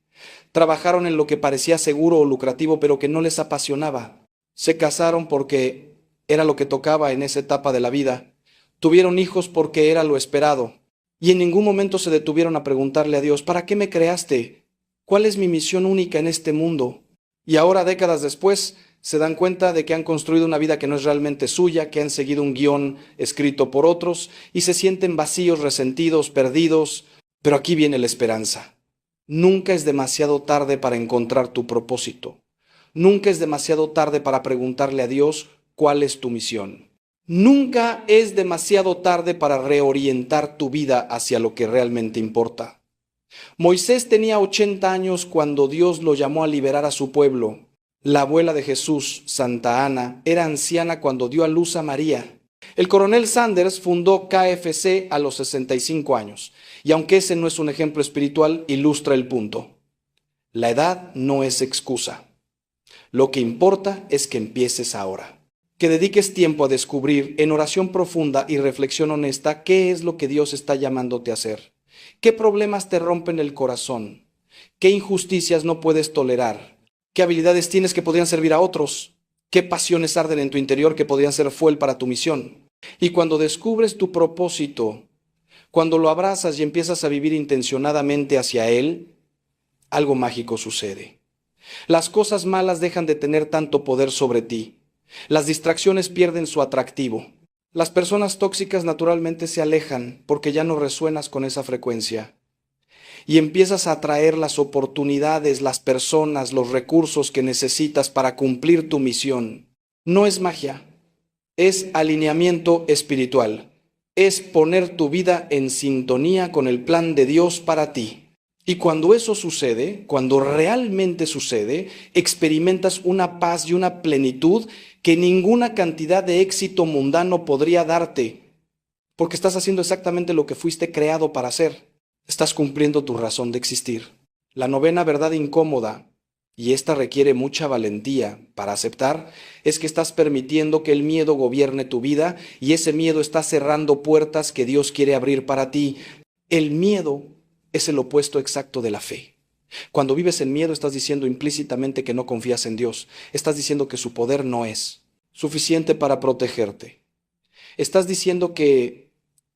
Trabajaron en lo que parecía seguro o lucrativo pero que no les apasionaba. Se casaron porque era lo que tocaba en esa etapa de la vida. Tuvieron hijos porque era lo esperado. Y en ningún momento se detuvieron a preguntarle a Dios, ¿para qué me creaste? ¿Cuál es mi misión única en este mundo? Y ahora, décadas después, se dan cuenta de que han construido una vida que no es realmente suya, que han seguido un guión escrito por otros, y se sienten vacíos, resentidos, perdidos. Pero aquí viene la esperanza. Nunca es demasiado tarde para encontrar tu propósito. Nunca es demasiado tarde para preguntarle a Dios cuál es tu misión. Nunca es demasiado tarde para reorientar tu vida hacia lo que realmente importa. Moisés tenía 80 años cuando Dios lo llamó a liberar a su pueblo. La abuela de Jesús, Santa Ana, era anciana cuando dio a luz a María. El coronel Sanders fundó KFC a los 65 años, y aunque ese no es un ejemplo espiritual, ilustra el punto. La edad no es excusa. Lo que importa es que empieces ahora. Que dediques tiempo a descubrir en oración profunda y reflexión honesta qué es lo que Dios está llamándote a hacer. ¿Qué problemas te rompen el corazón? ¿Qué injusticias no puedes tolerar? ¿Qué habilidades tienes que podrían servir a otros? ¿Qué pasiones arden en tu interior que podrían ser fuel para tu misión? Y cuando descubres tu propósito, cuando lo abrazas y empiezas a vivir intencionadamente hacia él, algo mágico sucede. Las cosas malas dejan de tener tanto poder sobre ti. Las distracciones pierden su atractivo. Las personas tóxicas naturalmente se alejan porque ya no resuenas con esa frecuencia. Y empiezas a atraer las oportunidades, las personas, los recursos que necesitas para cumplir tu misión. No es magia, es alineamiento espiritual. Es poner tu vida en sintonía con el plan de Dios para ti. Y cuando eso sucede, cuando realmente sucede, experimentas una paz y una plenitud que ninguna cantidad de éxito mundano podría darte, porque estás haciendo exactamente lo que fuiste creado para hacer. Estás cumpliendo tu razón de existir. La novena verdad incómoda, y esta requiere mucha valentía para aceptar, es que estás permitiendo que el miedo gobierne tu vida y ese miedo está cerrando puertas que Dios quiere abrir para ti. El miedo es el opuesto exacto de la fe. Cuando vives en miedo estás diciendo implícitamente que no confías en Dios. Estás diciendo que su poder no es suficiente para protegerte. Estás diciendo que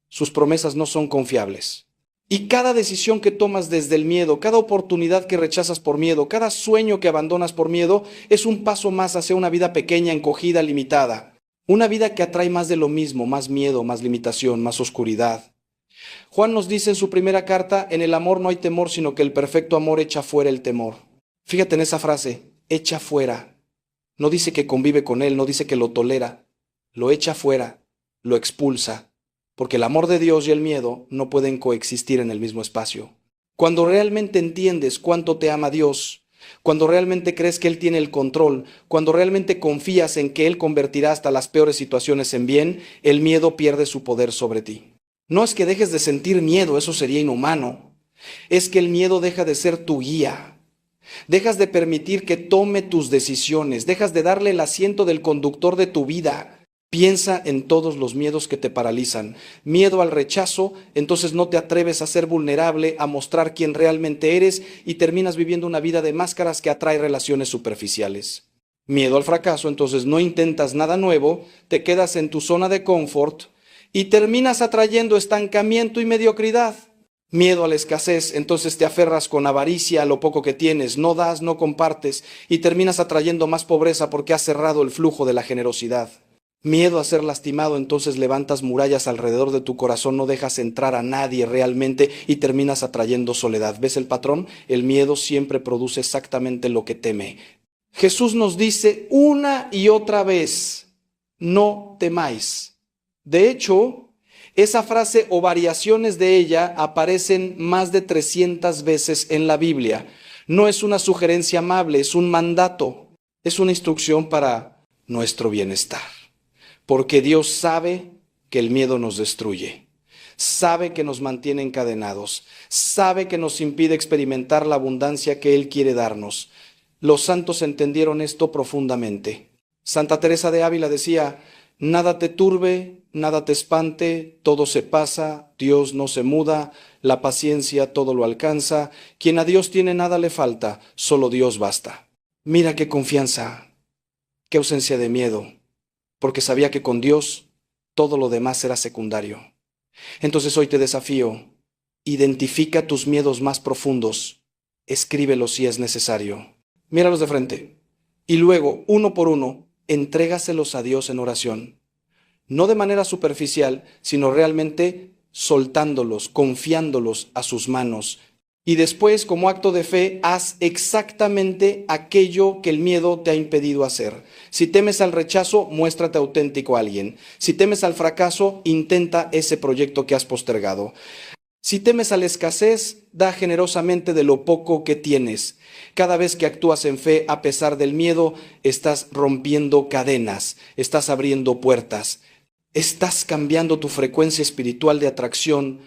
sus promesas no son confiables. Y cada decisión que tomas desde el miedo, cada oportunidad que rechazas por miedo, cada sueño que abandonas por miedo, es un paso más hacia una vida pequeña, encogida, limitada. Una vida que atrae más de lo mismo, más miedo, más limitación, más oscuridad. Juan nos dice en su primera carta, en el amor no hay temor, sino que el perfecto amor echa fuera el temor. Fíjate en esa frase, echa fuera. No dice que convive con él, no dice que lo tolera, lo echa fuera, lo expulsa, porque el amor de Dios y el miedo no pueden coexistir en el mismo espacio. Cuando realmente entiendes cuánto te ama Dios, cuando realmente crees que Él tiene el control, cuando realmente confías en que Él convertirá hasta las peores situaciones en bien, el miedo pierde su poder sobre ti. No es que dejes de sentir miedo, eso sería inhumano. Es que el miedo deja de ser tu guía. Dejas de permitir que tome tus decisiones. Dejas de darle el asiento del conductor de tu vida. Piensa en todos los miedos que te paralizan. Miedo al rechazo, entonces no te atreves a ser vulnerable, a mostrar quién realmente eres y terminas viviendo una vida de máscaras que atrae relaciones superficiales. Miedo al fracaso, entonces no intentas nada nuevo, te quedas en tu zona de confort y terminas atrayendo estancamiento y mediocridad. Miedo a la escasez, entonces te aferras con avaricia a lo poco que tienes, no das, no compartes y terminas atrayendo más pobreza porque has cerrado el flujo de la generosidad. Miedo a ser lastimado, entonces levantas murallas alrededor de tu corazón, no dejas entrar a nadie realmente y terminas atrayendo soledad. ¿Ves el patrón? El miedo siempre produce exactamente lo que teme. Jesús nos dice una y otra vez, no temáis. De hecho, esa frase o variaciones de ella aparecen más de 300 veces en la Biblia. No es una sugerencia amable, es un mandato, es una instrucción para nuestro bienestar. Porque Dios sabe que el miedo nos destruye. sabe que nos mantiene encadenados, sabe que nos impide experimentar la abundancia que Él quiere darnos. Los santos entendieron esto profundamente. Santa Teresa de Ávila decía: nada te turbe, nada te espante, todo se pasa, Dios no se muda, la paciencia todo lo alcanza, quien a Dios tiene nada le falta, solo Dios basta. Mira qué confianza, qué ausencia de miedo, porque sabía que con Dios todo lo demás era secundario. Entonces hoy te desafío, identifica tus miedos más profundos, escríbelos si es necesario, míralos de frente, y luego, uno por uno, entrégaselos a Dios en oración. No de manera superficial, sino realmente soltándolos, confiándolos a sus manos. Y después, como acto de fe, haz exactamente aquello que el miedo te ha impedido hacer. Si temes al rechazo, muéstrate auténtico a alguien. Si temes al fracaso, intenta ese proyecto que has postergado. Si temes a la escasez, da generosamente de lo poco que tienes. Cada vez que actúas en fe, a pesar del miedo, estás rompiendo cadenas, estás abriendo puertas, estás cambiando tu frecuencia espiritual de atracción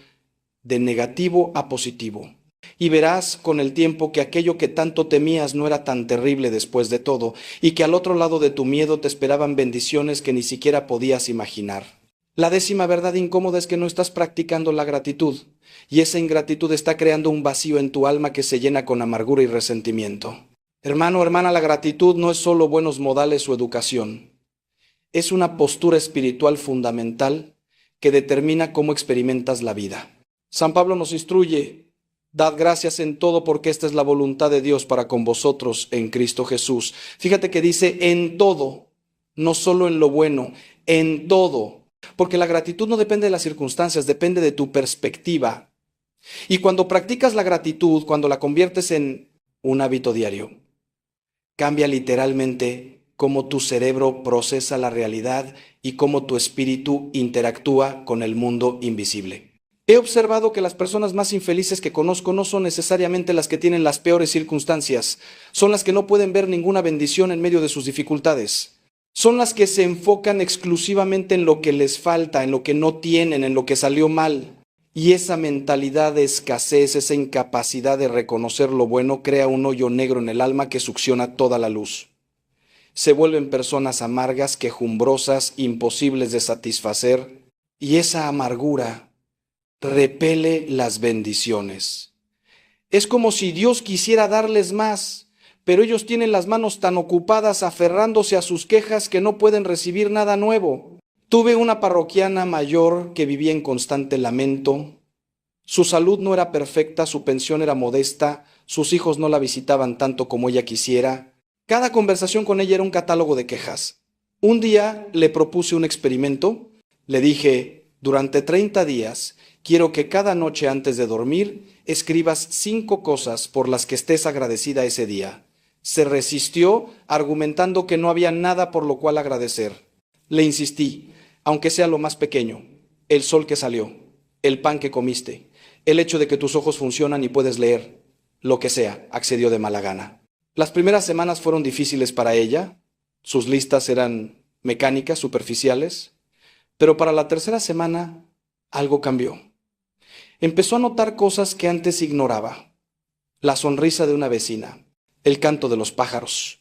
de negativo a positivo. Y verás con el tiempo que aquello que tanto temías no era tan terrible después de todo, y que al otro lado de tu miedo te esperaban bendiciones que ni siquiera podías imaginar. La 10ª verdad incómoda es que no estás practicando la gratitud, y esa ingratitud está creando un vacío en tu alma que se llena con amargura y resentimiento. Hermano, hermana, la gratitud no es solo buenos modales o educación. Es una postura espiritual fundamental que determina cómo experimentas la vida. San Pablo nos instruye: dad gracias en todo porque esta es la voluntad de Dios para con vosotros en Cristo Jesús. Fíjate que dice en todo, no solo en lo bueno, en todo. Porque la gratitud no depende de las circunstancias, depende de tu perspectiva. Y cuando practicas la gratitud, cuando la conviertes en un hábito diario, cambia literalmente cómo tu cerebro procesa la realidad y cómo tu espíritu interactúa con el mundo invisible. He observado que las personas más infelices que conozco no son necesariamente las que tienen las peores circunstancias, son las que no pueden ver ninguna bendición en medio de sus dificultades. Son las que se enfocan exclusivamente en lo que les falta, en lo que no tienen, en lo que salió mal. Y esa mentalidad de escasez, esa incapacidad de reconocer lo bueno, crea un hoyo negro en el alma que succiona toda la luz. Se vuelven personas amargas, quejumbrosas, imposibles de satisfacer, y esa amargura repele las bendiciones. Es como si Dios quisiera darles más, pero ellos tienen las manos tan ocupadas aferrándose a sus quejas que no pueden recibir nada nuevo. Tuve una parroquiana mayor que vivía en constante lamento. Su salud no era perfecta, su pensión era modesta, sus hijos no la visitaban tanto como ella quisiera. Cada conversación con ella era un catálogo de quejas. Un día le propuse un experimento. Le dije: durante 30 días quiero que cada noche antes de dormir escribas 5 cosas por las que estés agradecida ese día. Se resistió, argumentando que no había nada por lo cual agradecer. Le insistí: aunque sea lo más pequeño, el sol que salió, el pan que comiste, el hecho de que tus ojos funcionan y puedes leer, lo que sea, accedió de mala gana. Las primeras semanas fueron difíciles para ella, sus listas eran mecánicas, superficiales, pero para la 3ª semana algo cambió. Empezó a notar cosas que antes ignoraba: la sonrisa de una vecina, el canto de los pájaros.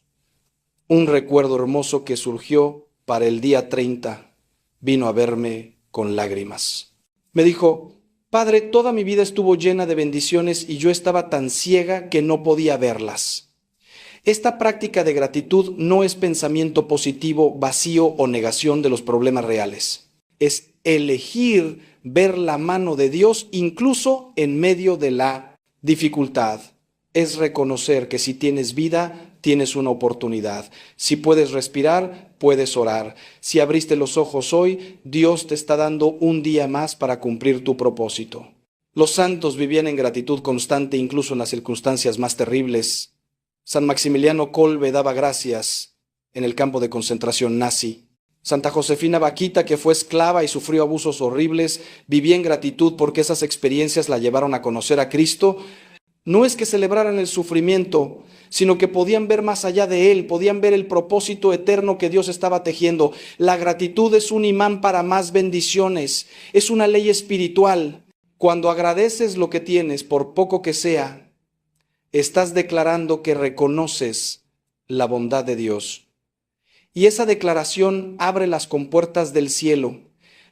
Un recuerdo hermoso que surgió para el día 30 vino a verme con lágrimas. Me dijo: Padre, toda mi vida estuvo llena de bendiciones y yo estaba tan ciega que no podía verlas. Esta práctica de gratitud no es pensamiento positivo, vacío o negación de los problemas reales. Es elegir ver la mano de Dios incluso en medio de la dificultad. Es reconocer que si tienes vida, tienes una oportunidad. Si puedes respirar, puedes orar. Si abriste los ojos hoy, Dios te está dando un día más para cumplir tu propósito. Los santos vivían en gratitud constante incluso en las circunstancias más terribles. San Maximiliano Kolbe daba gracias en el campo de concentración nazi. Santa Josefina Vaquita, que fue esclava y sufrió abusos horribles, vivía en gratitud porque esas experiencias la llevaron a conocer a Cristo. No es que celebraran el sufrimiento, sino que podían ver más allá de él, podían ver el propósito eterno que Dios estaba tejiendo. La gratitud es un imán para más bendiciones, es una ley espiritual. Cuando agradeces lo que tienes, por poco que sea, estás declarando que reconoces la bondad de Dios. Y esa declaración abre las compuertas del cielo.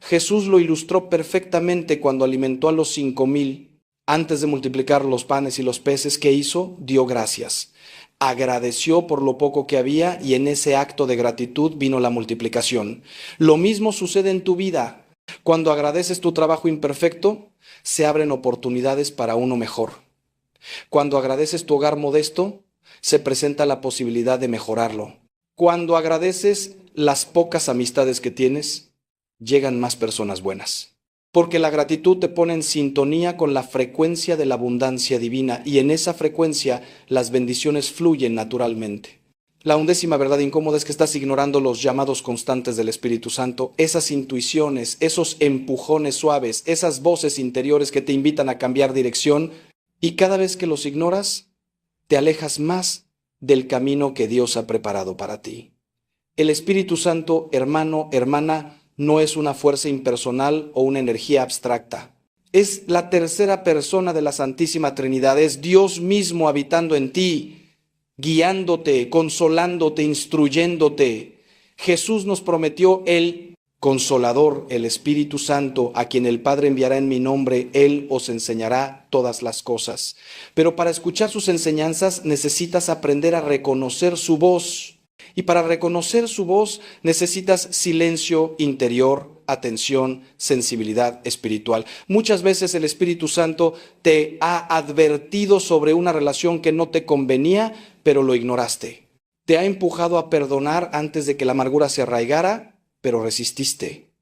Jesús lo ilustró perfectamente cuando alimentó a los 5,000. Antes de multiplicar los panes y los peces, ¿qué hizo? Dio gracias. Agradeció por lo poco que había y en ese acto de gratitud vino la multiplicación. Lo mismo sucede en tu vida. Cuando agradeces tu trabajo imperfecto, se abren oportunidades para uno mejor. Cuando agradeces tu hogar modesto, se presenta la posibilidad de mejorarlo. Cuando agradeces las pocas amistades que tienes, llegan más personas buenas. Porque la gratitud te pone en sintonía con la frecuencia de la abundancia divina y en esa frecuencia las bendiciones fluyen naturalmente. La 11ª verdad incómoda es que estás ignorando los llamados constantes del Espíritu Santo, esas intuiciones, esos empujones suaves, esas voces interiores que te invitan a cambiar dirección y cada vez que los ignoras, te alejas más del camino que Dios ha preparado para ti. El Espíritu Santo, hermano, hermana, no es una fuerza impersonal o una energía abstracta. Es la tercera persona de la Santísima Trinidad, es Dios mismo habitando en ti, guiándote, consolándote, instruyéndote. Jesús nos prometió el Consolador, el Espíritu Santo, a quien el Padre enviará en mi nombre, Él os enseñará todas las cosas. Pero para escuchar sus enseñanzas necesitas aprender a reconocer su voz. Y para reconocer su voz necesitas silencio interior, atención, sensibilidad espiritual. Muchas veces el Espíritu Santo te ha advertido sobre una relación que no te convenía, pero lo ignoraste. Te ha empujado a perdonar antes de que la amargura se arraigara, pero resististe.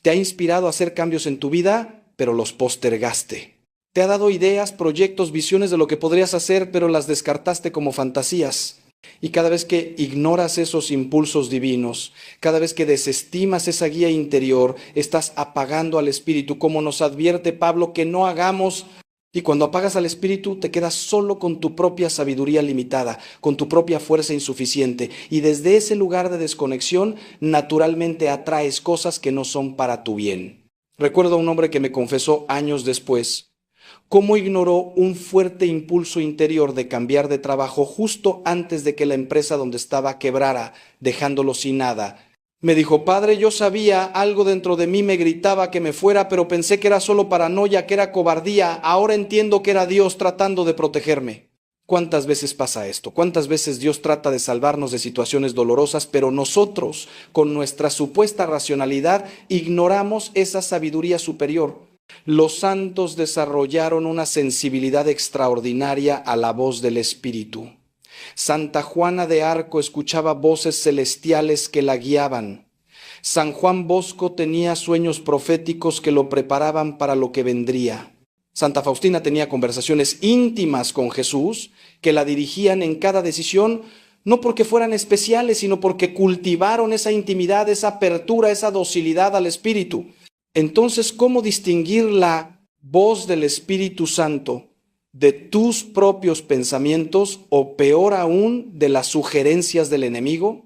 Te ha inspirado a hacer cambios en tu vida, pero los postergaste. Te ha dado ideas, proyectos, visiones de lo que podrías hacer, pero las descartaste como fantasías. Y cada vez que ignoras esos impulsos divinos, cada vez que desestimas esa guía interior, estás apagando al Espíritu, como nos advierte Pablo que no hagamos. Y cuando apagas al Espíritu, te quedas solo con tu propia sabiduría limitada, con tu propia fuerza insuficiente. Y desde ese lugar de desconexión, naturalmente atraes cosas que no son para tu bien. Recuerdo a un hombre que me confesó años después cómo ignoró un fuerte impulso interior de cambiar de trabajo justo antes de que la empresa donde estaba quebrara, dejándolo sin nada. Me dijo, padre, yo sabía, algo dentro de mí me gritaba que me fuera, pero pensé que era solo paranoia, que era cobardía. Ahora entiendo que era Dios tratando de protegerme. ¿Cuántas veces pasa esto? ¿Cuántas veces Dios trata de salvarnos de situaciones dolorosas, pero nosotros, con nuestra supuesta racionalidad, ignoramos esa sabiduría superior? Los santos desarrollaron una sensibilidad extraordinaria a la voz del Espíritu. Santa Juana de Arco escuchaba voces celestiales que la guiaban. San Juan Bosco tenía sueños proféticos que lo preparaban para lo que vendría. Santa Faustina tenía conversaciones íntimas con Jesús que la dirigían en cada decisión, no porque fueran especiales, sino porque cultivaron esa intimidad, esa apertura, esa docilidad al Espíritu. Entonces, ¿cómo distinguir la voz del Espíritu Santo de tus propios pensamientos o peor aún de las sugerencias del enemigo?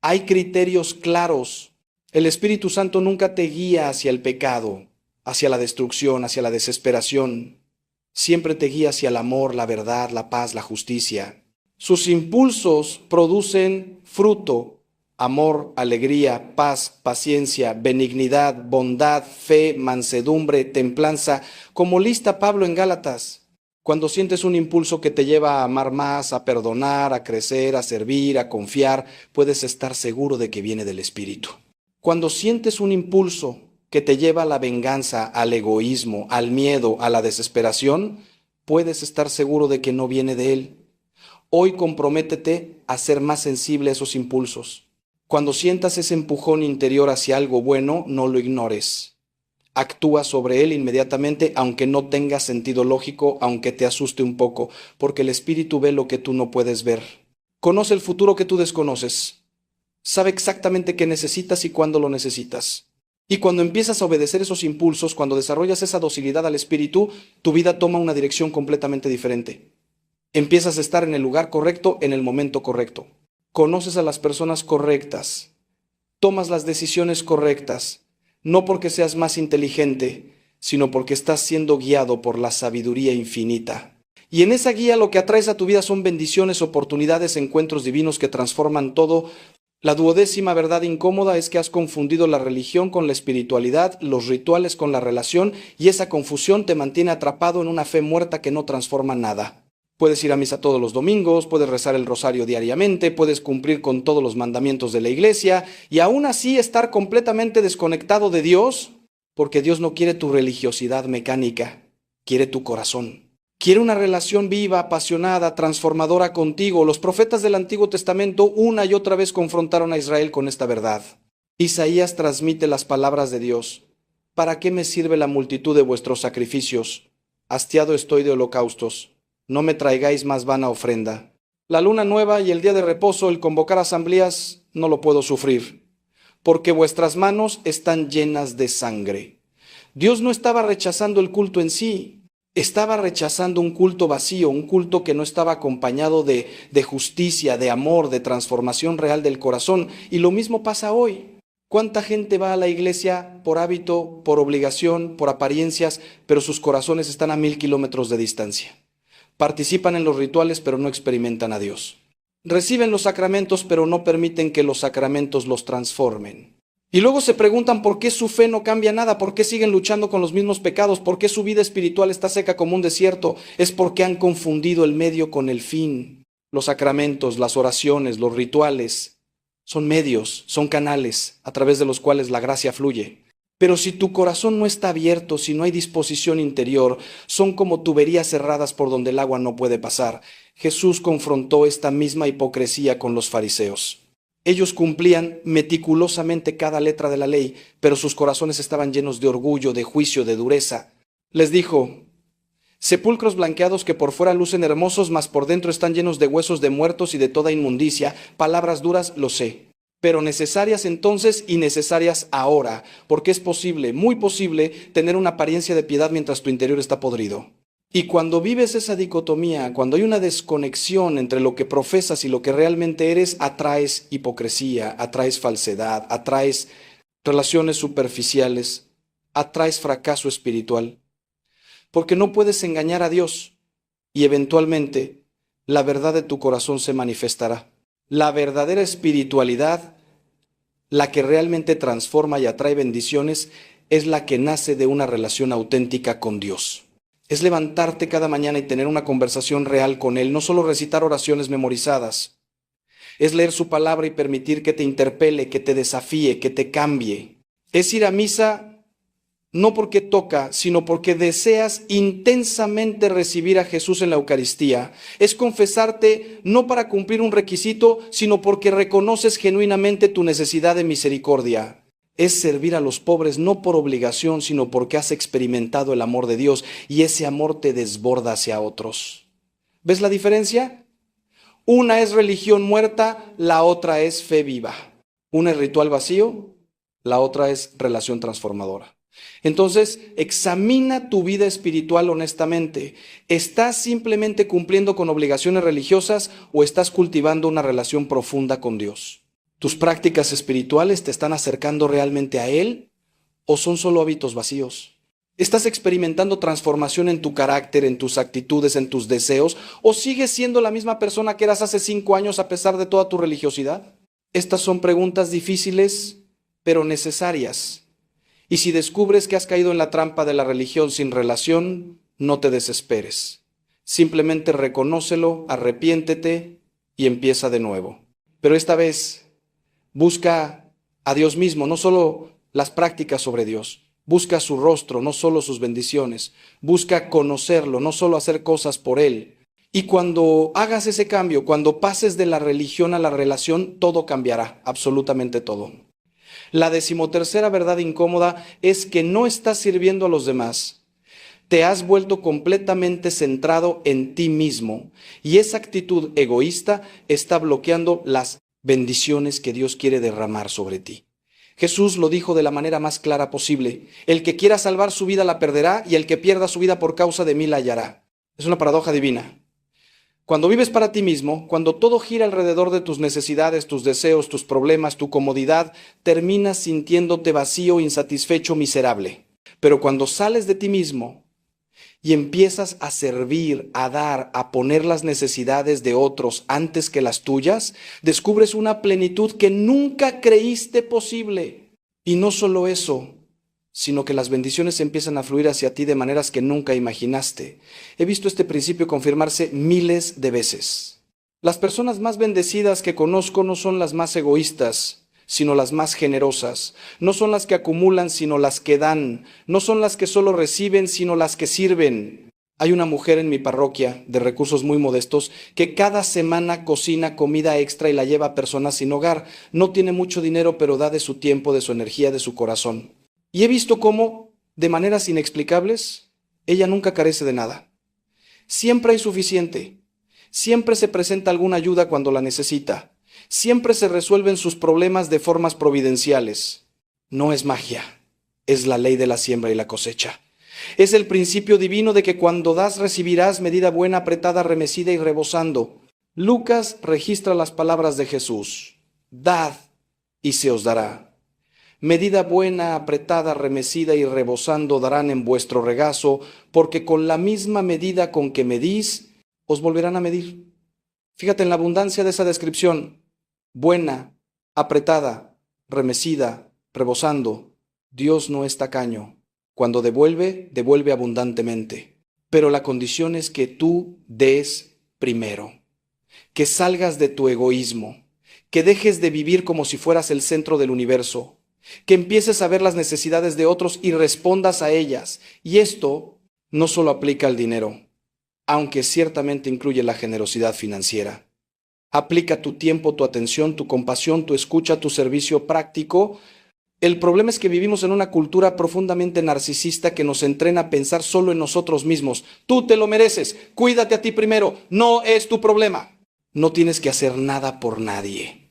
Hay criterios claros. El Espíritu Santo nunca te guía hacia el pecado, hacia la destrucción, hacia la desesperación. Siempre te guía hacia el amor, la verdad, la paz, la justicia. Sus impulsos producen fruto. Amor, alegría, paz, paciencia, benignidad, bondad, fe, mansedumbre, templanza, como lista Pablo en Gálatas. Cuando sientes un impulso que te lleva a amar más, a perdonar, a crecer, a servir, a confiar, puedes estar seguro de que viene del Espíritu. Cuando sientes un impulso que te lleva a la venganza, al egoísmo, al miedo, a la desesperación, puedes estar seguro de que no viene de Él. Hoy comprométete a ser más sensible a esos impulsos. Cuando sientas ese empujón interior hacia algo bueno, no lo ignores. Actúa sobre él inmediatamente, aunque no tenga sentido lógico, aunque te asuste un poco, porque el Espíritu ve lo que tú no puedes ver. Conoce el futuro que tú desconoces. Sabe exactamente qué necesitas y cuándo lo necesitas. Y cuando empiezas a obedecer esos impulsos, cuando desarrollas esa docilidad al Espíritu, tu vida toma una dirección completamente diferente. Empiezas a estar en el lugar correcto, en el momento correcto. Conoces a las personas correctas. Tomas las decisiones correctas. No porque seas más inteligente, sino porque estás siendo guiado por la sabiduría infinita. Y en esa guía lo que atraes a tu vida son bendiciones, oportunidades, encuentros divinos que transforman todo. La 12ª verdad incómoda es que has confundido la religión con la espiritualidad, los rituales con la relación, y esa confusión te mantiene atrapado en una fe muerta que no transforma nada. Puedes ir a misa todos los domingos, puedes rezar el rosario diariamente, puedes cumplir con todos los mandamientos de la iglesia y aún así estar completamente desconectado de Dios, porque Dios no quiere tu religiosidad mecánica, quiere tu corazón. Quiere una relación viva, apasionada, transformadora contigo. Los profetas del Antiguo Testamento una y otra vez confrontaron a Israel con esta verdad. Isaías transmite las palabras de Dios. ¿Para qué me sirve la multitud de vuestros sacrificios? Hastiado estoy de holocaustos. No me traigáis más vana ofrenda. La luna nueva y el día de reposo, el convocar asambleas, no lo puedo sufrir, porque vuestras manos están llenas de sangre. Dios no estaba rechazando el culto en sí, estaba rechazando un culto vacío, un culto que no estaba acompañado de justicia, de amor, de transformación real del corazón. Y lo mismo pasa hoy. ¿Cuánta gente va a la iglesia por hábito, por obligación, por apariencias, pero sus corazones están a 1000 kilómetros de distancia? Participan en los rituales, pero no experimentan a Dios. Reciben los sacramentos, pero no permiten que los sacramentos los transformen. Y luego se preguntan por qué su fe no cambia nada, por qué siguen luchando con los mismos pecados, por qué su vida espiritual está seca como un desierto. Es porque han confundido el medio con el fin. Los sacramentos, las oraciones, los rituales son medios, son canales a través de los cuales la gracia fluye. Pero si tu corazón no está abierto, si no hay disposición interior, son como tuberías cerradas por donde el agua no puede pasar. Jesús confrontó esta misma hipocresía con los fariseos. Ellos cumplían meticulosamente cada letra de la ley, pero sus corazones estaban llenos de orgullo, de juicio, de dureza. Les dijo: sepulcros blanqueados que por fuera lucen hermosos, mas por dentro están llenos de huesos de muertos y de toda inmundicia. Palabras duras, lo sé, pero necesarias entonces y necesarias ahora, porque es posible, muy posible, tener una apariencia de piedad mientras tu interior está podrido. Y cuando vives esa dicotomía, cuando hay una desconexión entre lo que profesas y lo que realmente eres, atraes hipocresía, atraes falsedad, atraes relaciones superficiales, atraes fracaso espiritual. Porque no puedes engañar a Dios y eventualmente la verdad de tu corazón se manifestará. La verdadera espiritualidad, la que realmente transforma y atrae bendiciones, es la que nace de una relación auténtica con Dios. Es levantarte cada mañana y tener una conversación real con Él, no solo recitar oraciones memorizadas. Es leer su palabra y permitir que te interpele, que te desafíe, que te cambie. Es ir a misa no porque toca, sino porque deseas intensamente recibir a Jesús en la Eucaristía. Es confesarte no para cumplir un requisito, sino porque reconoces genuinamente tu necesidad de misericordia. Es servir a los pobres no por obligación, sino porque has experimentado el amor de Dios y ese amor te desborda hacia otros. ¿Ves la diferencia? Una es religión muerta, la otra es fe viva. Una es ritual vacío, la otra es relación transformadora. Entonces, examina tu vida espiritual honestamente. ¿Estás simplemente cumpliendo con obligaciones religiosas o estás cultivando una relación profunda con Dios? ¿Tus prácticas espirituales te están acercando realmente a Él o son solo hábitos vacíos? ¿Estás experimentando transformación en tu carácter, en tus actitudes, en tus deseos o sigues siendo la misma persona que eras hace 5 años a pesar de toda tu religiosidad? Estas son preguntas difíciles, pero necesarias. Y si descubres que has caído en la trampa de la religión sin relación, no te desesperes. Simplemente reconócelo, arrepiéntete y empieza de nuevo. Pero esta vez busca a Dios mismo, no solo las prácticas sobre Dios. Busca su rostro, no solo sus bendiciones. Busca conocerlo, no solo hacer cosas por Él. Y cuando hagas ese cambio, cuando pases de la religión a la relación, todo cambiará, absolutamente todo. La 13ª verdad incómoda es que no estás sirviendo a los demás. Te has vuelto completamente centrado en ti mismo y esa actitud egoísta está bloqueando las bendiciones que Dios quiere derramar sobre ti. Jesús lo dijo de la manera más clara posible. El que quiera salvar su vida la perderá, y el que pierda su vida por causa de mí la hallará. Es una paradoja divina. Cuando vives para ti mismo, cuando todo gira alrededor de tus necesidades, tus deseos, tus problemas, tu comodidad, terminas sintiéndote vacío, insatisfecho, miserable. Pero cuando sales de ti mismo y empiezas a servir, a dar, a poner las necesidades de otros antes que las tuyas, descubres una plenitud que nunca creíste posible. Y no solo eso, sino que las bendiciones empiezan a fluir hacia ti de maneras que nunca imaginaste. He visto este principio confirmarse miles de veces. Las personas más bendecidas que conozco no son las más egoístas, sino las más generosas. No son las que acumulan, sino las que dan. No son las que solo reciben, sino las que sirven. Hay una mujer en mi parroquia, de recursos muy modestos, que cada semana cocina comida extra y la lleva a personas sin hogar. No tiene mucho dinero, pero da de su tiempo, de su energía, de su corazón. Y he visto cómo, de maneras inexplicables, ella nunca carece de nada. Siempre hay suficiente. Siempre se presenta alguna ayuda cuando la necesita. Siempre se resuelven sus problemas de formas providenciales. No es magia, es la ley de la siembra y la cosecha. Es el principio divino de que cuando das recibirás, medida buena, apretada, remecida y rebosando. Lucas registra las palabras de Jesús. Dad y se os dará. Medida buena, apretada, remecida y rebosando darán en vuestro regazo, porque con la misma medida con que medís, os volverán a medir. Fíjate en la abundancia de esa descripción. Buena, apretada, remecida, rebosando. Dios no es tacaño. Cuando devuelve, devuelve abundantemente. Pero la condición es que tú des primero. Que salgas de tu egoísmo. Que dejes de vivir como si fueras el centro del universo. Que empieces a ver las necesidades de otros y respondas a ellas. Y esto no solo aplica al dinero, aunque ciertamente incluye la generosidad financiera. Aplica tu tiempo, tu atención, tu compasión, tu escucha, tu servicio práctico. El problema es que vivimos en una cultura profundamente narcisista que nos entrena a pensar solo en nosotros mismos. Tú te lo mereces, cuídate a ti primero, no es tu problema. No tienes que hacer nada por nadie.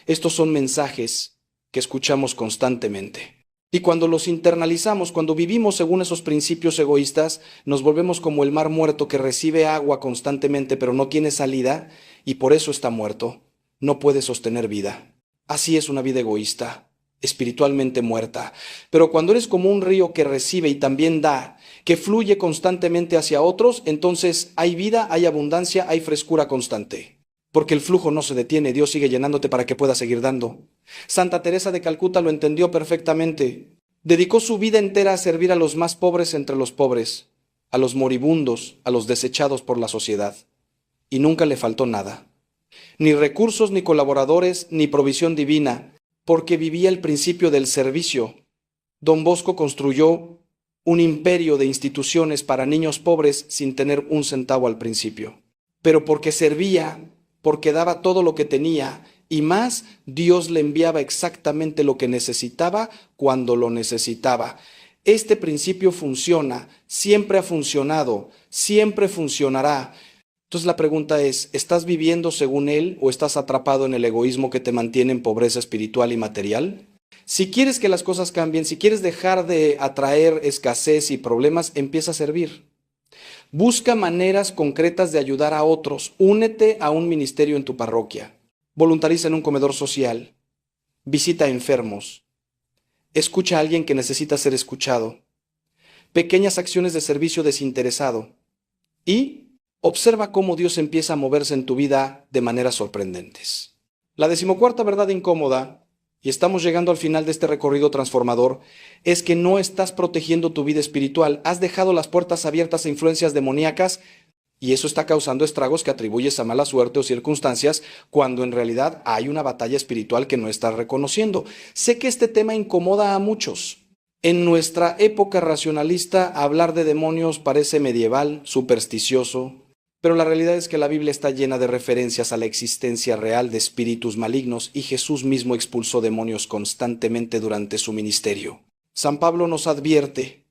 Estos son mensajes que escuchamos constantemente. Y cuando los internalizamos, cuando vivimos según esos principios egoístas, nos volvemos como el mar muerto que recibe agua constantemente pero no tiene salida y por eso está muerto. No puede sostener vida. Así es una vida egoísta, espiritualmente muerta. Pero cuando eres como un río que recibe y también da, que fluye constantemente hacia otros, entonces hay vida, hay abundancia, hay frescura constante. Porque el flujo no se detiene, Dios sigue llenándote para que puedas seguir dando. Santa Teresa de Calcuta lo entendió perfectamente. Dedicó su vida entera a servir a los más pobres entre los pobres, a los moribundos, a los desechados por la sociedad. Y nunca le faltó nada. Ni recursos, ni colaboradores, ni provisión divina, porque vivía el principio del servicio. Don Bosco construyó un imperio de instituciones para niños pobres sin tener un centavo al principio. Pero porque servía, porque daba todo lo que tenía, y más, Dios le enviaba exactamente lo que necesitaba cuando lo necesitaba. Este principio funciona, siempre ha funcionado, siempre funcionará. Entonces la pregunta es, ¿estás viviendo según él o estás atrapado en el egoísmo que te mantiene en pobreza espiritual y material? Si quieres que las cosas cambien, si quieres dejar de atraer escasez y problemas, empieza a servir. Busca maneras concretas de ayudar a otros. Únete a un ministerio en tu parroquia. Voluntariza en un comedor social. Visita a enfermos. Escucha a alguien que necesita ser escuchado. Pequeñas acciones de servicio desinteresado. Y observa cómo Dios empieza a moverse en tu vida de maneras sorprendentes. La 14ª verdad incómoda, y estamos llegando al final de este recorrido transformador, es que no estás protegiendo tu vida espiritual. Has dejado las puertas abiertas a influencias demoníacas y eso está causando estragos que atribuyes a mala suerte o circunstancias cuando en realidad hay una batalla espiritual que no estás reconociendo. Sé que este tema incomoda a muchos. En nuestra época racionalista, hablar de demonios parece medieval, supersticioso, pero la realidad es que la Biblia está llena de referencias a la existencia real de espíritus malignos y Jesús mismo expulsó demonios constantemente durante su ministerio. San Pablo nos advierte,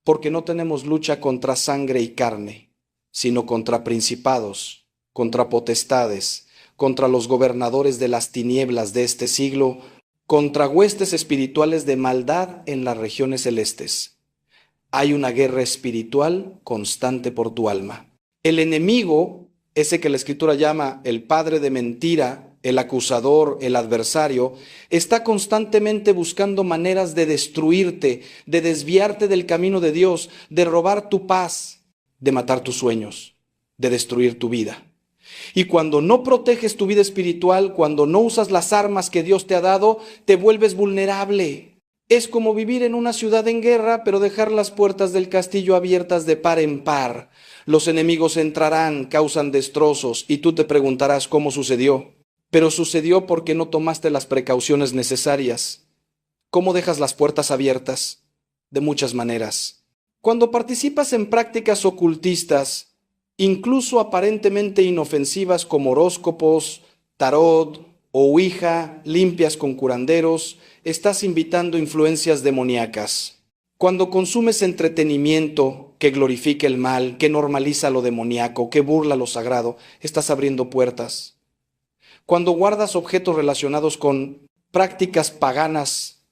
porque no tenemos lucha contra sangre y carne, sino contra principados, contra potestades, contra los gobernadores de las tinieblas de este siglo, contra huestes espirituales de maldad en las regiones celestes. Hay una guerra espiritual constante por tu alma. El enemigo, ese que la Escritura llama el padre de mentira, el acusador, el adversario, está constantemente buscando maneras de destruirte, de desviarte del camino de Dios, de robar tu paz, de matar tus sueños, de destruir tu vida. Y cuando no proteges tu vida espiritual, cuando no usas las armas que Dios te ha dado, te vuelves vulnerable. Es como vivir en una ciudad en guerra, pero dejar las puertas del castillo abiertas de par en par. Los enemigos entrarán, causan destrozos, y tú te preguntarás cómo sucedió. Pero sucedió porque no tomaste las precauciones necesarias. ¿Cómo dejas las puertas abiertas? De muchas maneras. Cuando participas en prácticas ocultistas, incluso aparentemente inofensivas como horóscopos, tarot o ouija, limpias con curanderos, estás invitando influencias demoníacas. Cuando consumes entretenimiento que glorifica el mal, que normaliza lo demoníaco, que burla lo sagrado, estás abriendo puertas. Cuando guardas objetos relacionados con prácticas paganas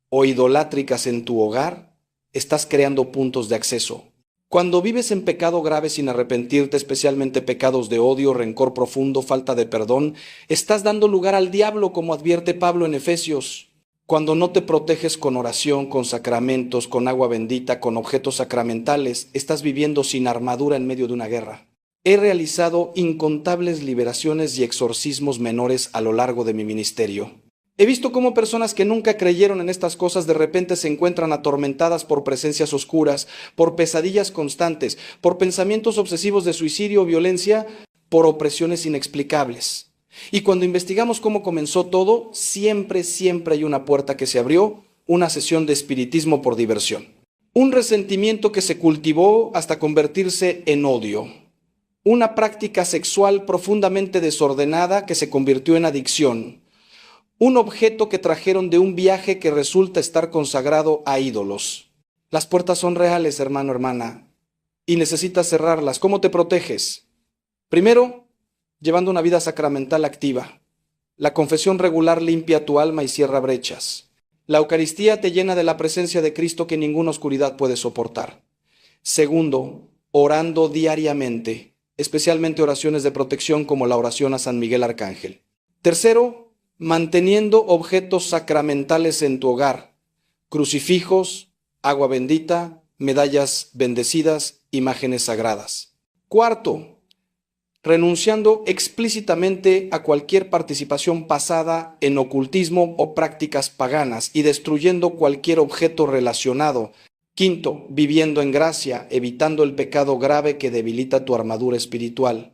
o idolátricas en tu hogar, estás creando puntos de acceso. Cuando vives en pecado grave sin arrepentirte, especialmente pecados de odio, rencor profundo, falta de perdón, estás dando lugar al diablo, como advierte Pablo en Efesios. Cuando no te proteges con oración, con sacramentos, con agua bendita, con objetos sacramentales, estás viviendo sin armadura en medio de una guerra. He realizado incontables liberaciones y exorcismos menores a lo largo de mi ministerio. He visto cómo personas que nunca creyeron en estas cosas de repente se encuentran atormentadas por presencias oscuras, por pesadillas constantes, por pensamientos obsesivos de suicidio o violencia, por opresiones inexplicables. Y cuando investigamos cómo comenzó todo, siempre hay una puerta que se abrió, una sesión de espiritismo por diversión. Un resentimiento que se cultivó hasta convertirse en odio. Una práctica sexual profundamente desordenada que se convirtió en adicción. Un objeto que trajeron de un viaje que resulta estar consagrado a ídolos. Las puertas son reales, hermano, hermana, y necesitas cerrarlas. ¿Cómo te proteges? Primero, llevando una vida sacramental activa. La confesión regular limpia tu alma y cierra brechas. La Eucaristía te llena de la presencia de Cristo que ninguna oscuridad puede soportar. Segundo, orando diariamente, especialmente oraciones de protección como la oración a San Miguel Arcángel. Tercero, manteniendo objetos sacramentales en tu hogar, crucifijos, agua bendita, medallas bendecidas, imágenes sagradas. Cuarto, renunciando explícitamente a cualquier participación pasada en ocultismo o prácticas paganas y destruyendo cualquier objeto relacionado. Quinto, viviendo en gracia, evitando el pecado grave que debilita tu armadura espiritual.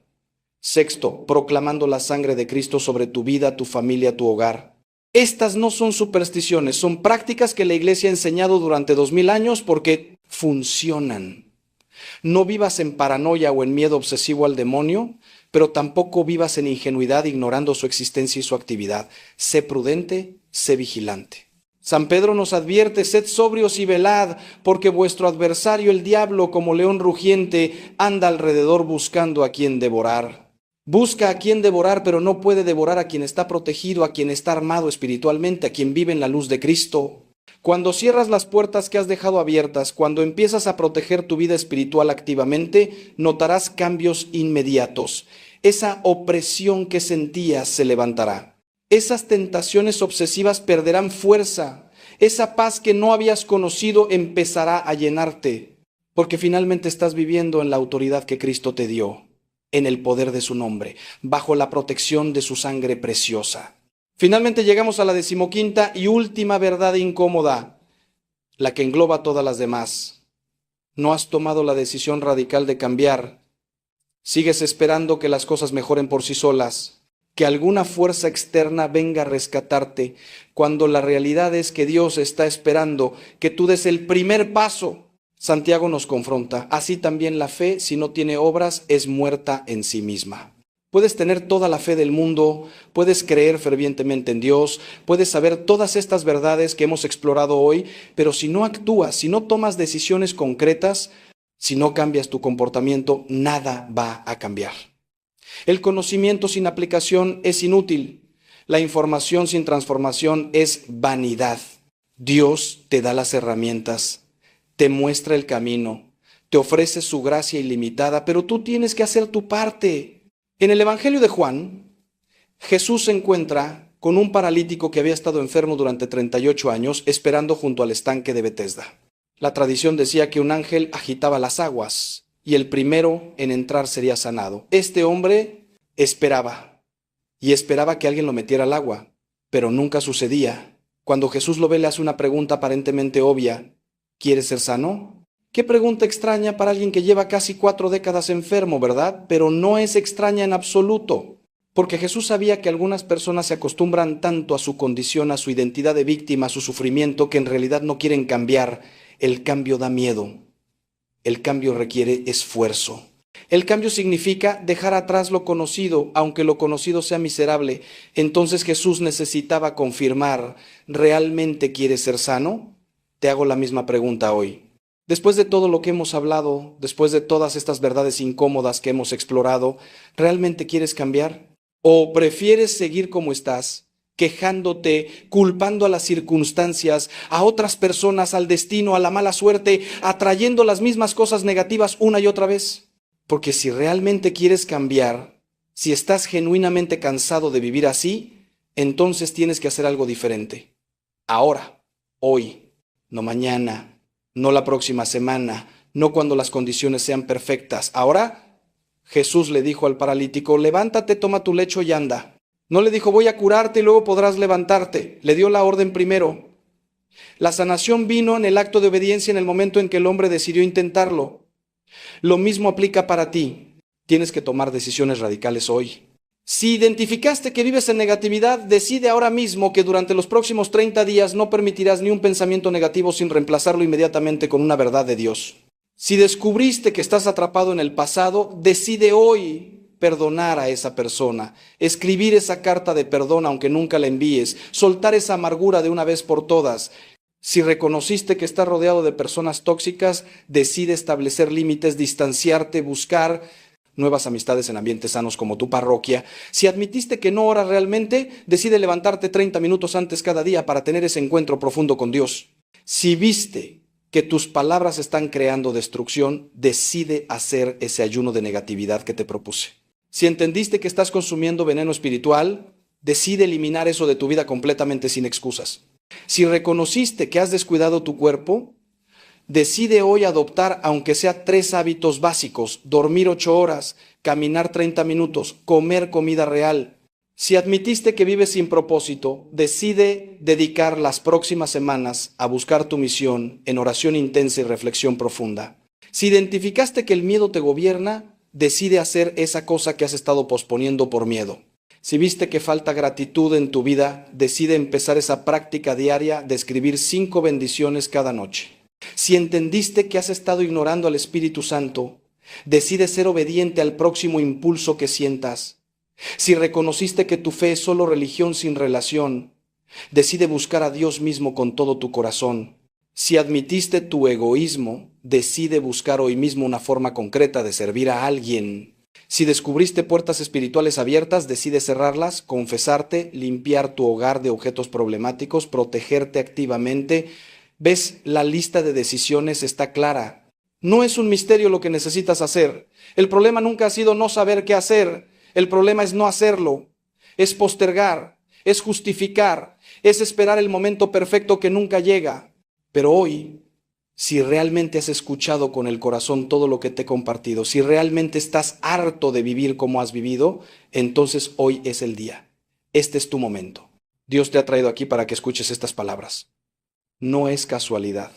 Sexto, proclamando la sangre de Cristo sobre tu vida, tu familia, tu hogar. Estas no son supersticiones, son prácticas que la Iglesia ha enseñado durante 2000 años porque funcionan. No vivas en paranoia o en miedo obsesivo al demonio, pero tampoco vivas en ingenuidad ignorando su existencia y su actividad. Sé prudente, sé vigilante. San Pedro nos advierte: sed sobrios y velad, porque vuestro adversario el diablo, como león rugiente, anda alrededor buscando a quien devorar. Busca a quien devorar, pero no puede devorar a quien está protegido, a quien está armado espiritualmente, a quien vive en la luz de Cristo. Cuando cierras las puertas que has dejado abiertas, cuando empiezas a proteger tu vida espiritual activamente, notarás cambios inmediatos. Esa opresión que sentías se levantará. Esas tentaciones obsesivas perderán fuerza. Esa paz que no habías conocido empezará a llenarte, porque finalmente estás viviendo en la autoridad que Cristo te dio, en el poder de su nombre, bajo la protección de su sangre preciosa. Finalmente llegamos a la 15ª y última verdad incómoda, la que engloba todas las demás. No has tomado la decisión radical de cambiar. Sigues esperando que las cosas mejoren por sí solas, que alguna fuerza externa venga a rescatarte, cuando la realidad es que Dios está esperando que tú des el primer paso. Santiago nos confronta: así también la fe, si no tiene obras, es muerta en sí misma. Puedes tener toda la fe del mundo, puedes creer fervientemente en Dios, puedes saber todas estas verdades que hemos explorado hoy, pero si no actúas, si no tomas decisiones concretas, si no cambias tu comportamiento, nada va a cambiar. El conocimiento sin aplicación es inútil. La información sin transformación es vanidad. Dios te da las herramientas, te muestra el camino, te ofrece su gracia ilimitada, pero tú tienes que hacer tu parte. En el Evangelio de Juan, Jesús se encuentra con un paralítico que había estado enfermo durante 38 años, esperando junto al estanque de Betesda. La tradición decía que un ángel agitaba las aguas y el primero en entrar sería sanado. Este hombre esperaba y esperaba que alguien lo metiera al agua, pero nunca sucedía. Cuando Jesús lo ve, le hace una pregunta aparentemente obvia: ¿quieres ser sano? Qué pregunta extraña para alguien que lleva casi 4 décadas enfermo, ¿verdad? Pero no es extraña en absoluto, porque Jesús sabía que algunas personas se acostumbran tanto a su condición, a su identidad de víctima, a su sufrimiento, que en realidad no quieren cambiar. El cambio da miedo. El cambio requiere esfuerzo. El cambio significa dejar atrás lo conocido, aunque lo conocido sea miserable. Entonces Jesús necesitaba confirmar: ¿realmente quieres ser sano? Te hago la misma pregunta hoy. Después de todo lo que hemos hablado, después de todas estas verdades incómodas que hemos explorado, ¿realmente quieres cambiar? ¿O prefieres seguir como estás, quejándote, culpando a las circunstancias, a otras personas, al destino, a la mala suerte, atrayendo las mismas cosas negativas una y otra vez? Porque si realmente quieres cambiar, si estás genuinamente cansado de vivir así, entonces tienes que hacer algo diferente. Ahora, hoy, no mañana, no la próxima semana, no cuando las condiciones sean perfectas. Ahora, Jesús le dijo al paralítico: levántate, toma tu lecho y anda. No le dijo: voy a curarte y luego podrás levantarte. Le dio la orden primero. La sanación vino en el acto de obediencia en el momento en que el hombre decidió intentarlo. Lo mismo aplica para ti. Tienes que tomar decisiones radicales hoy. Si identificaste que vives en negatividad, decide ahora mismo que durante los próximos 30 días no permitirás ni un pensamiento negativo sin reemplazarlo inmediatamente con una verdad de Dios. Si descubriste que estás atrapado en el pasado, decide hoy perdonar a esa persona, escribir esa carta de perdón aunque nunca la envíes, soltar esa amargura de una vez por todas. Si reconociste que estás rodeado de personas tóxicas, decide establecer límites, distanciarte, buscar nuevas amistades en ambientes sanos como tu parroquia. Si admitiste que no oras realmente, decide levantarte 30 minutos antes cada día para tener ese encuentro profundo con Dios. Si viste que tus palabras están creando destrucción, decide hacer ese ayuno de negatividad que te propuse. Si entendiste que estás consumiendo veneno espiritual, decide eliminar eso de tu vida completamente sin excusas. Si reconociste que has descuidado tu cuerpo, decide hoy adoptar, aunque sea 3 hábitos básicos: dormir 8 horas, caminar 30 minutos, comer comida real. Si admitiste que vives sin propósito, decide dedicar las próximas semanas a buscar tu misión en oración intensa y reflexión profunda. Si identificaste que el miedo te gobierna, decide hacer esa cosa que has estado posponiendo por miedo. Si viste que falta gratitud en tu vida, decide empezar esa práctica diaria de escribir 5 bendiciones cada noche. Si entendiste que has estado ignorando al Espíritu Santo, decide ser obediente al próximo impulso que sientas. Si reconociste que tu fe es solo religión sin relación, decide buscar a Dios mismo con todo tu corazón. Si admitiste tu egoísmo, decide buscar hoy mismo una forma concreta de servir a alguien. Si descubriste puertas espirituales abiertas, decide cerrarlas, confesarte, limpiar tu hogar de objetos problemáticos, protegerte activamente. ¿Ves? La lista de decisiones está clara. No es un misterio lo que necesitas hacer. El problema nunca ha sido no saber qué hacer. El problema es no hacerlo. Es postergar, es justificar, es esperar el momento perfecto que nunca llega. Pero hoy, si realmente has escuchado con el corazón todo lo que te he compartido, si realmente estás harto de vivir como has vivido, entonces hoy es el día. Este es tu momento. Dios te ha traído aquí para que escuches estas palabras. No es casualidad,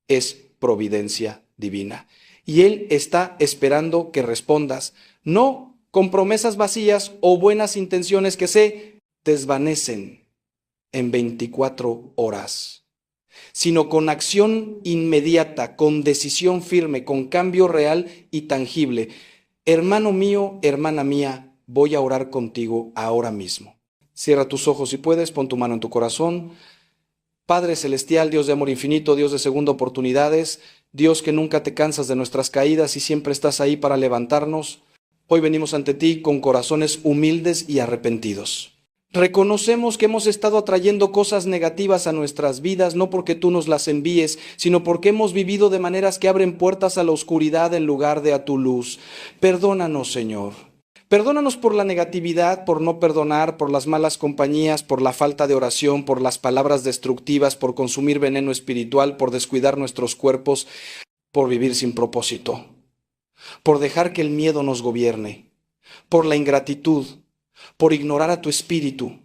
es providencia divina. Y Él está esperando que respondas, no con promesas vacías o buenas intenciones que se desvanecen en 24 horas, sino con acción inmediata, con decisión firme, con cambio real y tangible. Hermano mío, hermana mía, voy a orar contigo ahora mismo. Cierra tus ojos si puedes, pon tu mano en tu corazón. Padre celestial, Dios de amor infinito, Dios de segunda oportunidades, Dios que nunca te cansas de nuestras caídas y siempre estás ahí para levantarnos, hoy venimos ante ti con corazones humildes y arrepentidos. Reconocemos que hemos estado atrayendo cosas negativas a nuestras vidas, no porque tú nos las envíes, sino porque hemos vivido de maneras que abren puertas a la oscuridad en lugar de a tu luz. Perdónanos, Señor. Perdónanos por la negatividad, por no perdonar, por las malas compañías, por la falta de oración, por las palabras destructivas, por consumir veneno espiritual, por descuidar nuestros cuerpos, por vivir sin propósito, por dejar que el miedo nos gobierne, por la ingratitud, por ignorar a tu espíritu,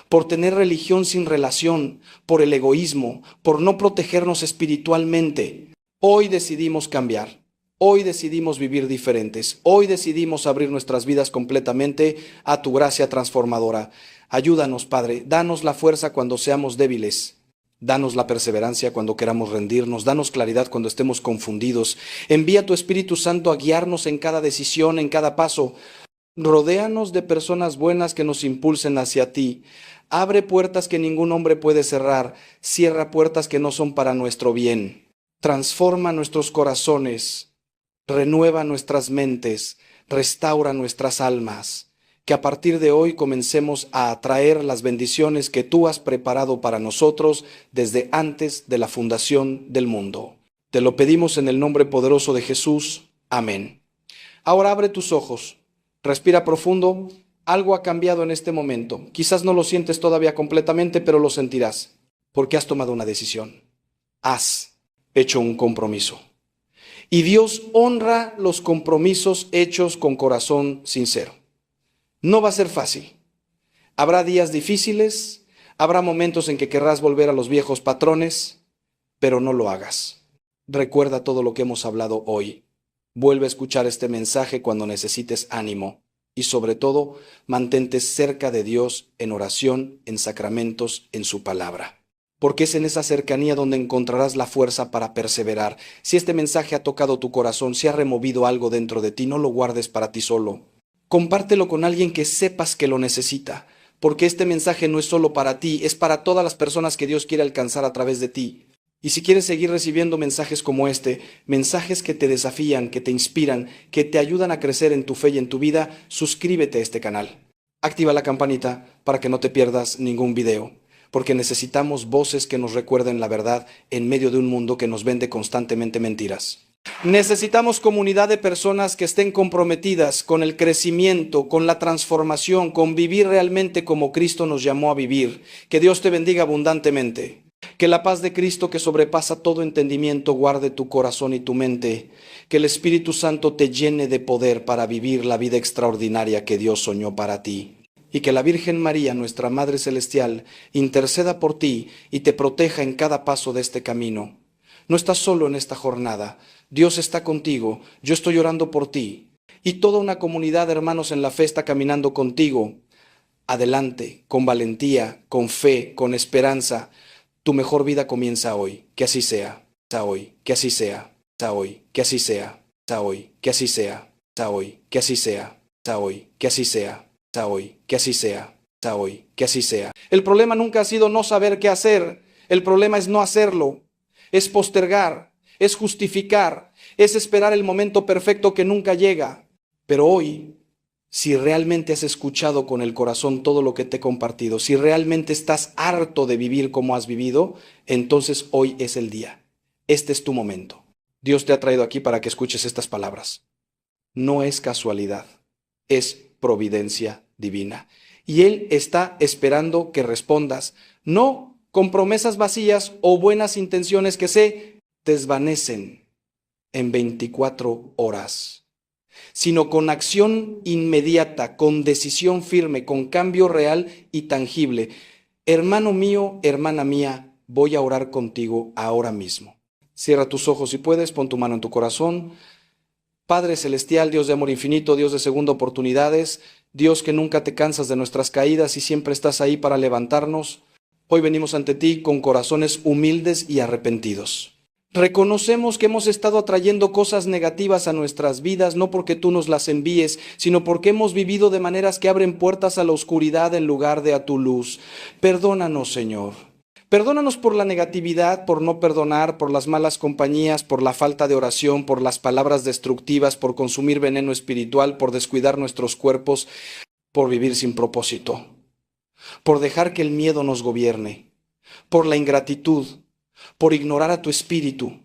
por tener religión sin relación, por el egoísmo, por no protegernos espiritualmente. Hoy decidimos cambiar. Hoy decidimos vivir diferentes. Hoy decidimos abrir nuestras vidas completamente a tu gracia transformadora. Ayúdanos, Padre. Danos la fuerza cuando seamos débiles. Danos la perseverancia cuando queramos rendirnos. Danos claridad cuando estemos confundidos. Envía tu Espíritu Santo a guiarnos en cada decisión, en cada paso. Rodéanos de personas buenas que nos impulsen hacia ti. Abre puertas que ningún hombre puede cerrar. Cierra puertas que no son para nuestro bien. Transforma nuestros corazones. Renueva nuestras mentes, restaura nuestras almas, que a partir de hoy comencemos a atraer las bendiciones que tú has preparado para nosotros desde antes de la fundación del mundo. Te lo pedimos en el nombre poderoso de Jesús. Amén. Ahora abre tus ojos, respira profundo. Algo ha cambiado en este momento. Quizás no lo sientes todavía completamente, pero lo sentirás, porque has tomado una decisión. Has hecho un compromiso. Y Dios honra los compromisos hechos con corazón sincero. No va a ser fácil. Habrá días difíciles, habrá momentos en que querrás volver a los viejos patrones, pero no lo hagas. Recuerda todo lo que hemos hablado hoy. Vuelve a escuchar este mensaje cuando necesites ánimo. Y sobre todo, mantente cerca de Dios en oración, en sacramentos, en su palabra. Porque es en esa cercanía donde encontrarás la fuerza para perseverar. Si este mensaje ha tocado tu corazón, si ha removido algo dentro de ti, no lo guardes para ti solo. Compártelo con alguien que sepas que lo necesita, porque este mensaje no es solo para ti, es para todas las personas que Dios quiere alcanzar a través de ti. Y si quieres seguir recibiendo mensajes como este, mensajes que te desafían, que te inspiran, que te ayudan a crecer en tu fe y en tu vida, suscríbete a este canal. Activa la campanita para que no te pierdas ningún video. Porque necesitamos voces que nos recuerden la verdad en medio de un mundo que nos vende constantemente mentiras. Necesitamos comunidad de personas que estén comprometidas con el crecimiento, con la transformación, con vivir realmente como Cristo nos llamó a vivir. Que Dios te bendiga abundantemente. Que la paz de Cristo, que sobrepasa todo entendimiento, guarde tu corazón y tu mente. Que el Espíritu Santo te llene de poder para vivir la vida extraordinaria que Dios soñó para ti. Y que la Virgen María, nuestra Madre Celestial, interceda por ti y te proteja en cada paso de este camino. No estás solo en esta jornada. Dios está contigo. Yo estoy orando por ti. Y toda una comunidad de hermanos en la fe está caminando contigo. Adelante, con valentía, con fe, con esperanza. Tu mejor vida comienza hoy. Que así sea. Hoy. Que así sea. Hoy. Que así sea. Hoy. Que así sea. Hoy. Que así sea. Hoy. Que así sea. Hoy, que así sea, hoy, que así sea. El problema nunca ha sido no saber qué hacer, el problema es no hacerlo, es postergar, es justificar, es esperar el momento perfecto que nunca llega. Pero hoy, si realmente has escuchado con el corazón todo lo que te he compartido, si realmente estás harto de vivir como has vivido, entonces hoy es el día. Este es tu momento. Dios te ha traído aquí para que escuches estas palabras. No es casualidad, es providencia divina. Y Él está esperando que respondas, no con promesas vacías o buenas intenciones que se desvanecen en 24 horas, sino con acción inmediata, con decisión firme, con cambio real y tangible. Hermano mío, hermana mía, voy a orar contigo ahora mismo. Cierra tus ojos si puedes, pon tu mano en tu corazón. Padre Celestial, Dios de amor infinito, Dios de segunda oportunidades, Dios que nunca te cansas de nuestras caídas y siempre estás ahí para levantarnos, hoy venimos ante ti con corazones humildes y arrepentidos. Reconocemos que hemos estado atrayendo cosas negativas a nuestras vidas, no porque tú nos las envíes, sino porque hemos vivido de maneras que abren puertas a la oscuridad en lugar de a tu luz. Perdónanos, Señor. Perdónanos por la negatividad, por no perdonar, por las malas compañías, por la falta de oración, por las palabras destructivas, por consumir veneno espiritual, por descuidar nuestros cuerpos, por vivir sin propósito, por dejar que el miedo nos gobierne, por la ingratitud, por ignorar a tu espíritu,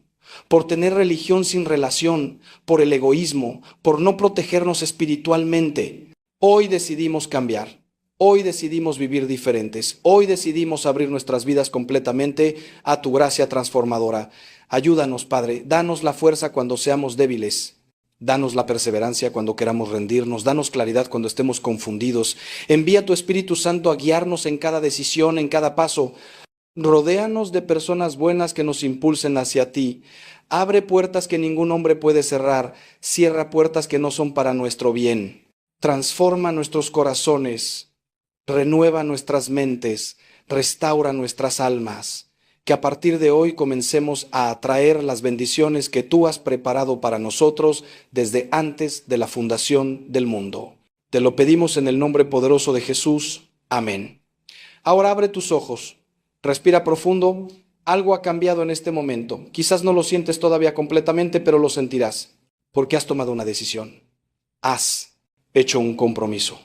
por tener religión sin relación, por el egoísmo, por no protegernos espiritualmente. Hoy decidimos cambiar. Hoy decidimos vivir diferentes. Hoy decidimos abrir nuestras vidas completamente a tu gracia transformadora. Ayúdanos, Padre. Danos la fuerza cuando seamos débiles. Danos la perseverancia cuando queramos rendirnos. Danos claridad cuando estemos confundidos. Envía tu Espíritu Santo a guiarnos en cada decisión, en cada paso. Rodéanos de personas buenas que nos impulsen hacia ti. Abre puertas que ningún hombre puede cerrar. Cierra puertas que no son para nuestro bien. Transforma nuestros corazones. Renueva nuestras mentes, restaura nuestras almas, que a partir de hoy comencemos a atraer las bendiciones que tú has preparado para nosotros desde antes de la fundación del mundo. Te lo pedimos en el nombre poderoso de Jesús. Amén. Ahora abre tus ojos, respira profundo. Algo ha cambiado en este momento. Quizás no lo sientes todavía completamente, pero lo sentirás, porque has tomado una decisión. Has hecho un compromiso.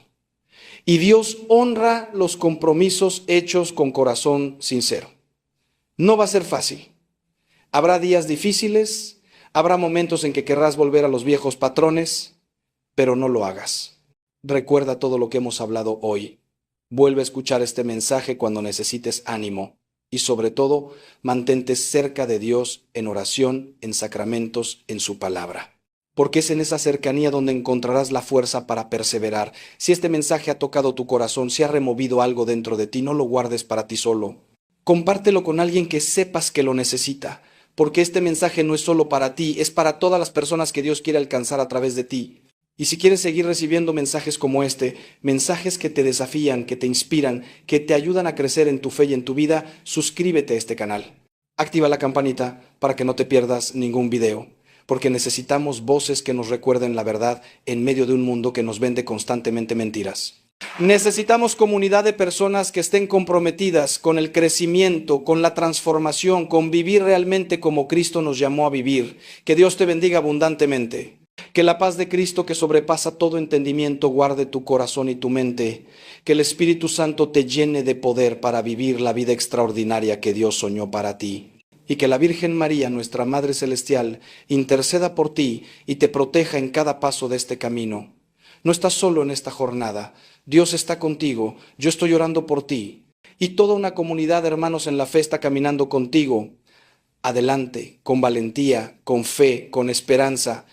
Y Dios honra los compromisos hechos con corazón sincero. No va a ser fácil. Habrá días difíciles, habrá momentos en que querrás volver a los viejos patrones, pero no lo hagas. Recuerda todo lo que hemos hablado hoy. Vuelve a escuchar este mensaje cuando necesites ánimo y sobre todo, mantente cerca de Dios en oración, en sacramentos, en su palabra. Porque es en esa cercanía donde encontrarás la fuerza para perseverar. Si este mensaje ha tocado tu corazón, si ha removido algo dentro de ti, no lo guardes para ti solo. Compártelo con alguien que sepas que lo necesita, porque este mensaje no es solo para ti, es para todas las personas que Dios quiere alcanzar a través de ti. Y si quieres seguir recibiendo mensajes como este, mensajes que te desafían, que te inspiran, que te ayudan a crecer en tu fe y en tu vida, suscríbete a este canal. Activa la campanita para que no te pierdas ningún video. Porque necesitamos voces que nos recuerden la verdad en medio de un mundo que nos vende constantemente mentiras. Necesitamos comunidad de personas que estén comprometidas con el crecimiento, con la transformación, con vivir realmente como Cristo nos llamó a vivir. Que Dios te bendiga abundantemente. Que la paz de Cristo, que sobrepasa todo entendimiento, guarde tu corazón y tu mente. Que el Espíritu Santo te llene de poder para vivir la vida extraordinaria que Dios soñó para ti. Y que la Virgen María, nuestra Madre Celestial, interceda por ti y te proteja en cada paso de este camino. No estás solo en esta jornada. Dios está contigo. Yo estoy orando por ti. Y toda una comunidad de hermanos en la fe está caminando contigo. Adelante, con valentía, con fe, con esperanza.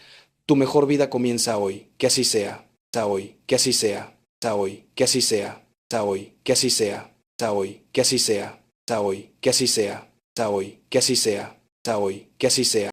Tu mejor vida comienza hoy. Que así sea. Hoy. Que así sea. Hoy. Que así sea. Hoy. Que así sea. Hoy. Que así sea. Hoy. Que así sea. Hoy, que así sea, hoy, que así sea.